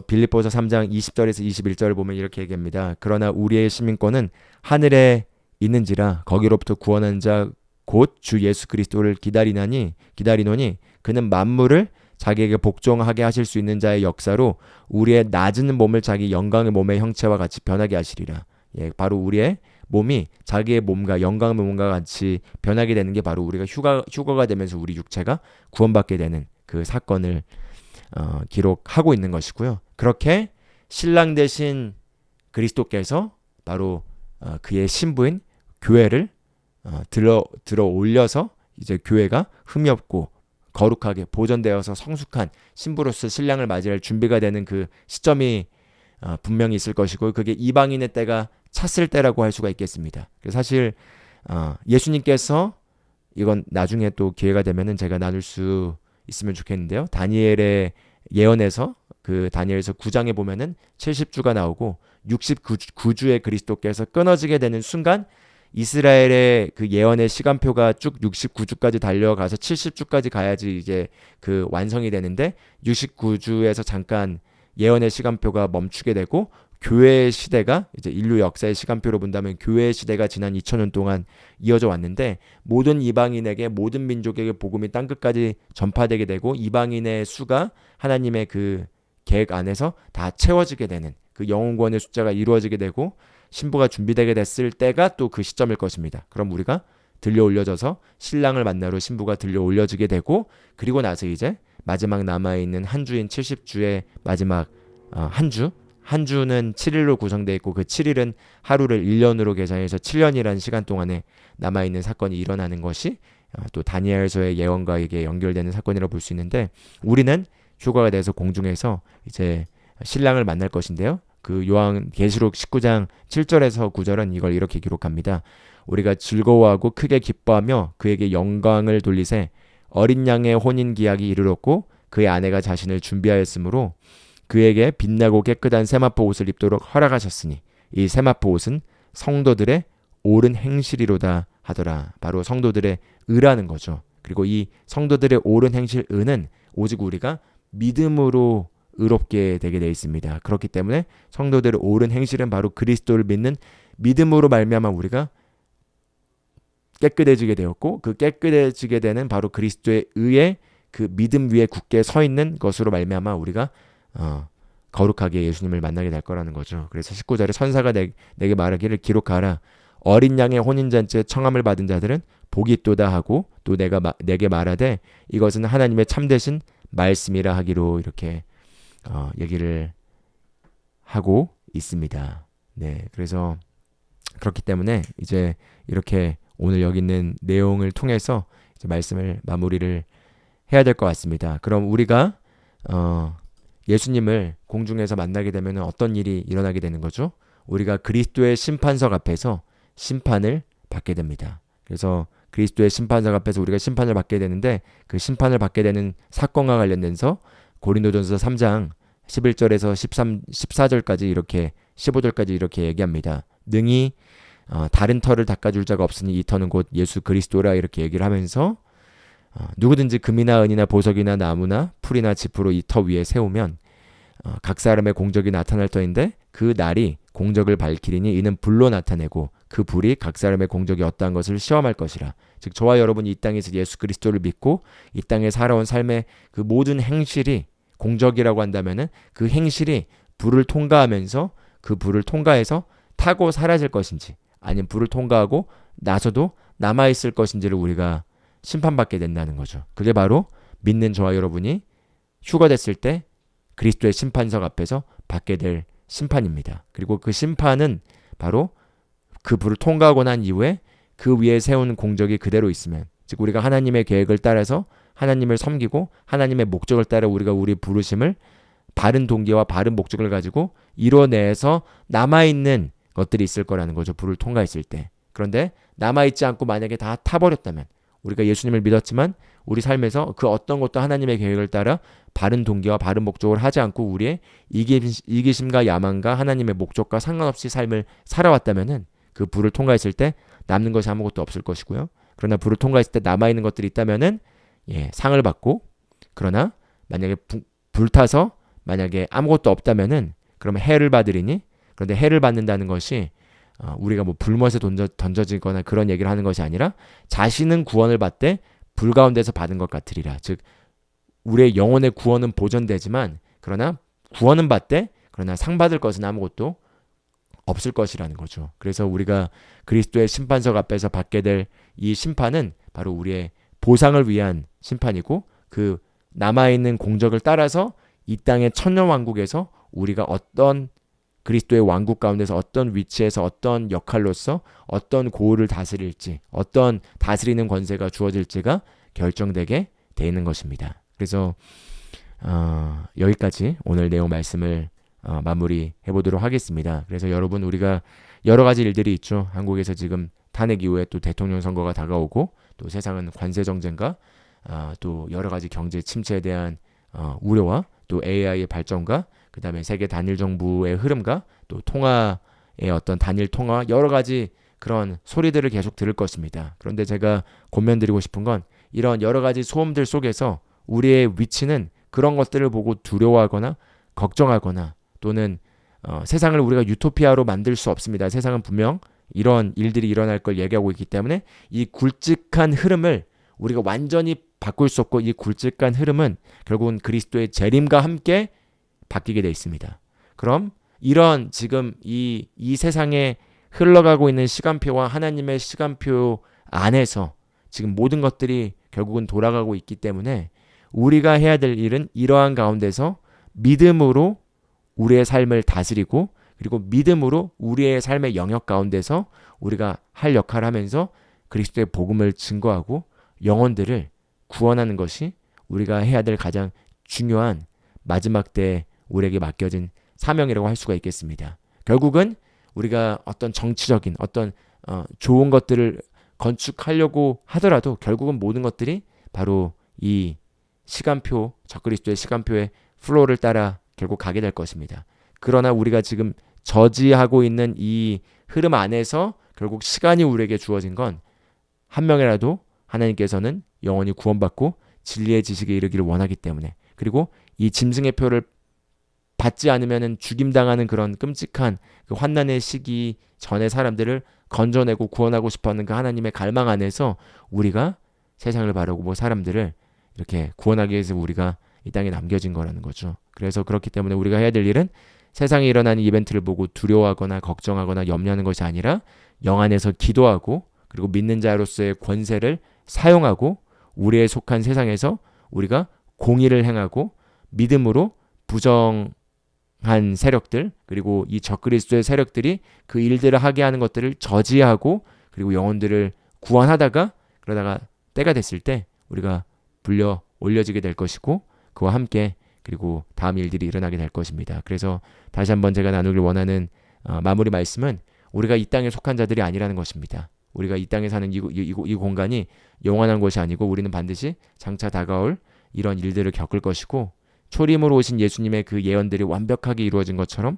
빌립보서 3장 20절에서 21절을 보면 이렇게 얘기합니다. 그러나 우리의 시민권은 하늘에 있는지라 거기로부터 구원하는 자 곧 주 예수 그리스도를 기다리노니 그는 만물을 자기에게 복종하게 하실 수 있는 자의 역사로 우리의 낮은 몸을 자기 영광의 몸의 형체와 같이 변하게 하시리라. 바로 우리의 몸이 자기의 몸과 영광의 몸과 같이 변하게 되는 게 바로 우리가 휴거가 되면서 우리 육체가 구원받게 되는 그 사건을 기록하고 있는 것이고요. 그렇게 신랑 되신 그리스도께서 바로 그의 신부인 교회를 들어 올려서 이제 교회가 흠이 없고 거룩하게 보존되어서 성숙한 신부로서 신랑을 맞이할 준비가 되는 그 시점이 분명히 있을 것이고, 그게 이방인의 때가 찼을 때라고 할 수가 있겠습니다. 그래서 사실 예수님께서, 이건 나중에 또 기회가 되면은 제가 나눌 수 있으면 좋겠는데요. 다니엘의 예언에서 그 다니엘서 9장에 보면은 70주가 나오고 69주의 그리스도께서 끊어지게 되는 순간 이스라엘의 그 예언의 시간표가 쭉 69주까지 달려가서 70주까지 가야지 이제 그 완성이 되는데, 69주에서 잠깐 예언의 시간표가 멈추게 되고 교회의 시대가 이제 인류 역사의 시간표로 본다면 교회의 시대가 지난 2000년 동안 이어져 왔는데, 모든 이방인에게 모든 민족에게 복음이 땅끝까지 전파되게 되고 이방인의 수가 하나님의 그 계획 안에서 다 채워지게 되는 그 영혼구원의 숫자가 이루어지게 되고 신부가 준비되게 됐을 때가 또 그 시점일 것입니다. 그럼 우리가 들려 올려져서 신랑을 만나러 신부가 들려 올려지게 되고, 그리고 나서 이제 마지막 남아있는 한 주인 70주의 마지막 한 주는 7일로 구성되어 있고 그 7일은 하루를 1년으로 계산해서 7년이라는 시간 동안에 남아있는 사건이 일어나는 것이 또 다니엘서의 예언과 이게 연결되는 사건이라고 볼 수 있는데, 우리는 휴가가 돼서 공중에서 이제 신랑을 만날 것인데요. 그 요한 계시록 19장 7절에서 9절은 이걸 이렇게 기록합니다. 우리가 즐거워하고 크게 기뻐하며 그에게 영광을 돌리세 어린 양의 혼인 기약이 이르렀고 그의 아내가 자신을 준비하였으므로 그에게 빛나고 깨끗한 세마포 옷을 입도록 허락하셨으니 이 세마포 옷은 성도들의 옳은 행실이로다 하더라. 바로 성도들의 의라는 거죠. 그리고 이 성도들의 옳은 행실 의는 오직 우리가 믿음으로 의롭게 되게 되어 있습니다. 그렇기 때문에 성도들의 옳은 행실은 바로 그리스도를 믿는 믿음으로 말미암아 우리가 깨끗해지게 되었고, 그 깨끗해지게 되는 바로 그리스도의 의에 그 믿음 위에 굳게 서 있는 것으로 말미암아 우리가 거룩하게 예수님을 만나게 될 거라는 거죠. 그래서 19절에 선사가 내게 말하기를 기록하라. 어린 양의 혼인잔치에 청함을 받은 자들은 복이 있도다 하고 또 내게 말하되 이것은 하나님의 참되신 말씀이라 하기로 이렇게 얘기를 하고 있습니다. 네, 그래서 그렇기 때문에 이제 이렇게 오늘 여기 있는 내용을 통해서 이제 말씀을 마무리를 해야 될 것 같습니다. 그럼 우리가 예수님을 공중에서 만나게 되면 어떤 일이 일어나게 되는 거죠? 우리가 그리스도의 심판석 앞에서 심판을 받게 됩니다. 그래서 그리스도의 심판석 앞에서 우리가 심판을 받게 되는데 그 심판을 받게 되는 사건과 관련돼서 고린도전서 3장 11절에서 14절까지 이렇게 15절까지 이렇게 얘기합니다. 능히 다른 터를 닦아줄 자가 없으니 이 터는 곧 예수 그리스도라 이렇게 얘기를 하면서 누구든지 금이나 은이나 보석이나 나무나 풀이나 짚으로 이 터 위에 세우면 각 사람의 공적이 나타날 터인데 그 날이 공적을 밝히리니 이는 불로 나타내고 그 불이 각 사람의 공적이 어떠한 것을 시험할 것이라. 즉 저와 여러분이 이 땅에서 예수 그리스도를 믿고 이 땅에 살아온 삶의 그 모든 행실이 공적이라고 한다면은 그 행실이 불을 통과하면서 그 불을 통과해서 타고 사라질 것인지 아니면 불을 통과하고 나서도 남아있을 것인지를 우리가 심판받게 된다는 거죠. 그게 바로 믿는 저와 여러분이 휴거됐을 때 그리스도의 심판석 앞에서 받게 될 심판입니다. 그리고 그 심판은 바로 그 불을 통과하고 난 이후에 그 위에 세운 공적이 그대로 있으면, 즉 우리가 하나님의 계획을 따라서 하나님을 섬기고 하나님의 목적을 따라 우리가 우리 부르심을 바른 동기와 바른 목적을 가지고 이뤄내서 남아있는 것들이 있을 거라는 거죠. 불을 통과했을 때. 그런데 남아있지 않고 만약에 다 타버렸다면, 우리가 예수님을 믿었지만 우리 삶에서 그 어떤 것도 하나님의 계획을 따라 바른 동기와 바른 목적을 하지 않고 우리의 이기심과 야망과 하나님의 목적과 상관없이 삶을 살아왔다면은 그 불을 통과했을 때 남는 것이 아무것도 없을 것이고요. 그러나 불을 통과했을 때 남아있는 것들이 있다면은 상을 받고, 그러나 만약에 불타서 만약에 아무것도 없다면은 그러면 해를 받으리니, 그런데 해를 받는다는 것이 우리가 뭐 불못에 던져지거나 그런 얘기를 하는 것이 아니라 자신은 구원을 받되 불 가운데서 받은 것 같으리라. 즉 우리의 영혼의 구원은 보존되지만 그러나 구원은 받되 그러나 상 받을 것은 아무것도 없을 것이라는 거죠. 그래서 우리가 그리스도의 심판석 앞에서 받게 될 이 심판은 바로 우리의 보상을 위한 심판이고, 그 남아있는 공적을 따라서 이 땅의 천년왕국에서 우리가 어떤 그리스도의 왕국 가운데서 어떤 위치에서 어떤 역할로서 어떤 고을을 다스릴지, 어떤 다스리는 권세가 주어질지가 결정되게 돼 있는 것입니다. 그래서 여기까지 오늘 내용 말씀을 마무리해 보도록 하겠습니다. 그래서 여러분, 우리가 여러 가지 일들이 있죠. 한국에서 지금 탄핵 이후에 또 대통령 선거가 다가오고, 또 세상은 관세 정쟁과 또 여러 가지 경제 침체에 대한 우려와 또 AI의 발전과 그 다음에 세계 단일 정부의 흐름과 또 통화의 어떤 단일 통화, 여러 가지 그런 소리들을 계속 들을 것입니다. 그런데 제가 권면드리고 싶은 건 이런 여러 가지 소음들 속에서 우리의 위치는 그런 것들을 보고 두려워하거나 걱정하거나 또는 세상을 우리가 유토피아로 만들 수 없습니다. 세상은 분명 이런 일들이 일어날 걸 얘기하고 있기 때문에 이 굵직한 흐름을 우리가 완전히 바꿀 수 없고, 이 굵직한 흐름은 결국은 그리스도의 재림과 함께 바뀌게 돼 있습니다. 그럼 이런 지금 이 세상에 흘러가고 있는 시간표와 하나님의 시간표 안에서 지금 모든 것들이 결국은 돌아가고 있기 때문에 우리가 해야 될 일은 이러한 가운데서 믿음으로 우리의 삶을 다스리고, 그리고 믿음으로 우리의 삶의 영역 가운데서 우리가 할 역할을 하면서 그리스도의 복음을 증거하고 영혼들을 구원하는 것이 우리가 해야 될 가장 중요한 마지막 때 우리에게 맡겨진 사명이라고 할 수가 있겠습니다. 결국은 우리가 어떤 정치적인 어떤 좋은 것들을 건축하려고 하더라도 결국은 모든 것들이 바로 이 시간표, 적그리스도의 시간표의 플로우를 따라 결국 가게 될 것입니다. 그러나 우리가 지금 저지하고 있는 이 흐름 안에서 결국 시간이 우리에게 주어진 건 한 명이라도 하나님께서는 영원히 구원받고 진리의 지식에 이르기를 원하기 때문에, 그리고 이 짐승의 표를 받지 않으면 죽임당하는 그런 끔찍한 그 환난의 시기 전에 사람들을 건져내고 구원하고 싶어하는 그 하나님의 갈망 안에서 우리가 세상을 바라고 사람들을 이렇게 구원하기 위해서 우리가 이 땅에 남겨진 거라는 거죠. 그래서 그렇기 때문에 우리가 해야 될 일은 세상에 일어나는 이벤트를 보고 두려워하거나 걱정하거나 염려하는 것이 아니라 영 안에서 기도하고, 그리고 믿는 자로서의 권세를 사용하고 우리에 속한 세상에서 우리가 공의를 행하고 믿음으로 부정한 세력들, 그리고 이 적그리스도의 세력들이 그 일들을 하게 하는 것들을 저지하고, 그리고 영혼들을 구원하다가 그러다가 때가 됐을 때 우리가 불려 올려지게 될 것이고, 그와 함께 그리고 다음 일들이 일어나게 될 것입니다. 그래서 다시 한번 제가 나누길 원하는 마무리 말씀은 우리가 이 땅에 속한 자들이 아니라는 것입니다. 우리가 이 땅에 사는 이 공간이 영원한 것이 아니고 우리는 반드시 장차 다가올 이런 일들을 겪을 것이고 초림으로 오신 예수님의 그 예언들이 완벽하게 이루어진 것처럼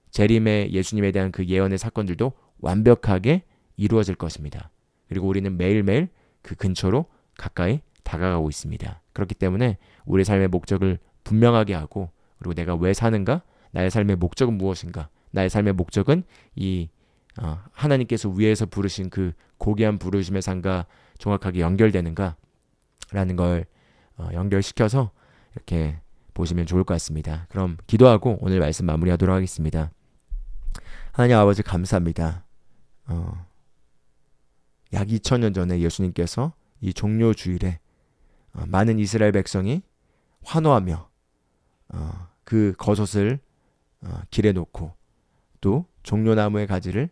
재림의 예수님에 대한 그 예언의 사건들도 완벽하게 이루어질 것입니다. 그리고 우리는 매일매일 그 근처로 가까이 다가가고 있습니다. 그렇기 때문에 우리의 삶의 목적을 분명하게 하고 그리고 내가 왜 사는가? 나의 삶의 목적은 무엇인가? 나의 삶의 목적은 이 하나님께서 위에서 부르신 그 고귀한 부르심의 상과 정확하게 연결되는가? 라는 걸 연결시켜서 이렇게 보시면 좋을 것 같습니다. 그럼 기도하고 오늘 말씀 마무리하도록 하겠습니다. 하나님 아버지 감사합니다. 약 2000년 전에 예수님께서 이 종료 주일에 많은 이스라엘 백성이 환호하며 그 겉옷을 길에 놓고 또 종려나무의 가지를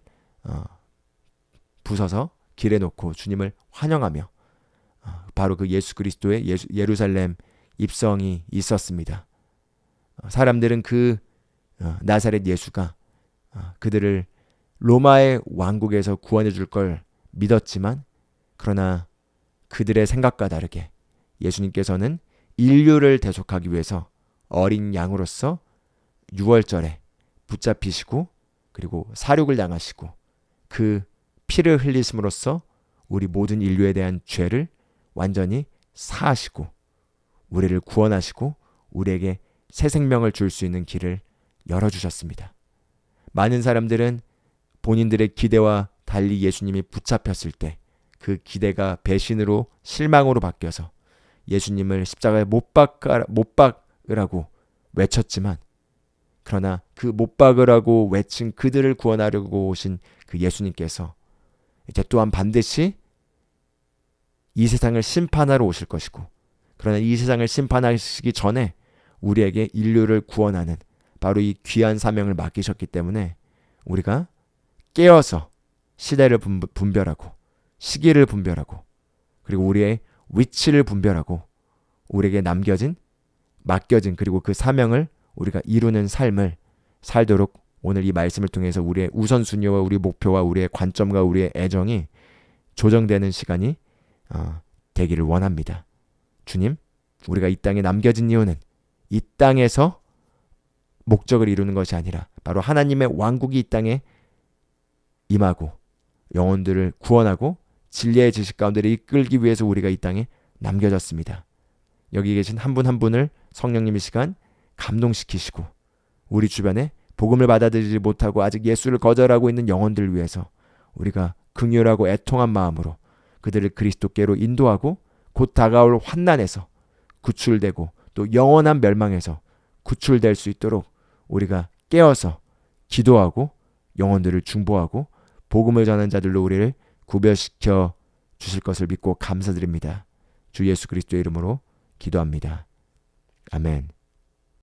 부숴서 길에 놓고 주님을 환영하며 바로 그 예수 그리스도의 예루살렘 입성이 있었습니다. 사람들은 그 나사렛 예수가 그들을 로마의 왕국에서 구원해 줄 걸 믿었지만 그러나 그들의 생각과 다르게 예수님께서는 인류를 대속하기 위해서 어린 양으로서 6월절에 붙잡히시고 그리고 사륙을 당하시고 그 피를 흘리심으로써 우리 모든 인류에 대한 죄를 완전히 사하시고 우리를 구원하시고 우리에게 새 생명을 줄 수 있는 길을 열어주셨습니다. 많은 사람들은 본인들의 기대와 달리 예수님이 붙잡혔을 때 그 기대가 배신으로 실망으로 바뀌어서 예수님을 십자가에 못 박으라고 외쳤지만 그러나 그 못 박으라고 외친 그들을 구원하려고 오신 그 예수님께서 이제 또한 반드시 이 세상을 심판하러 오실 것이고 그러나 이 세상을 심판하시기 전에 우리에게 인류를 구원하는 바로 이 귀한 사명을 맡기셨기 때문에 우리가 깨어서 시대를 분별하고 시기를 분별하고 그리고 우리의 위치를 분별하고 우리에게 맡겨진 그리고 그 사명을 우리가 이루는 삶을 살도록 오늘 이 말씀을 통해서 우리의 우선순위와 우리 목표와 우리의 관점과 우리의 애정이 조정되는 시간이 되기를 원합니다. 주님, 우리가 이 땅에 남겨진 이유는 이 땅에서 목적을 이루는 것이 아니라 바로 하나님의 왕국이 이 땅에 임하고 영혼들을 구원하고 진리의 지식 가운데를 이끌기 위해서 우리가 이 땅에 남겨졌습니다. 여기 계신 한 분 한 분을 성령님의 시간 감동시키시고 우리 주변에 복음을 받아들이지 못하고 아직 예수를 거절하고 있는 영혼들을 위해서 우리가 긍휼하고 애통한 마음으로 그들을 그리스도께로 인도하고 곧 다가올 환난에서 구출되고 또 영원한 멸망에서 구출될 수 있도록 우리가 깨어서 기도하고 영혼들을 중보하고 복음을 전하는 자들로 우리를 구별시켜 주실 것을 믿고 감사드립니다. 주 예수 그리스도의 이름으로 기도합니다. 아멘.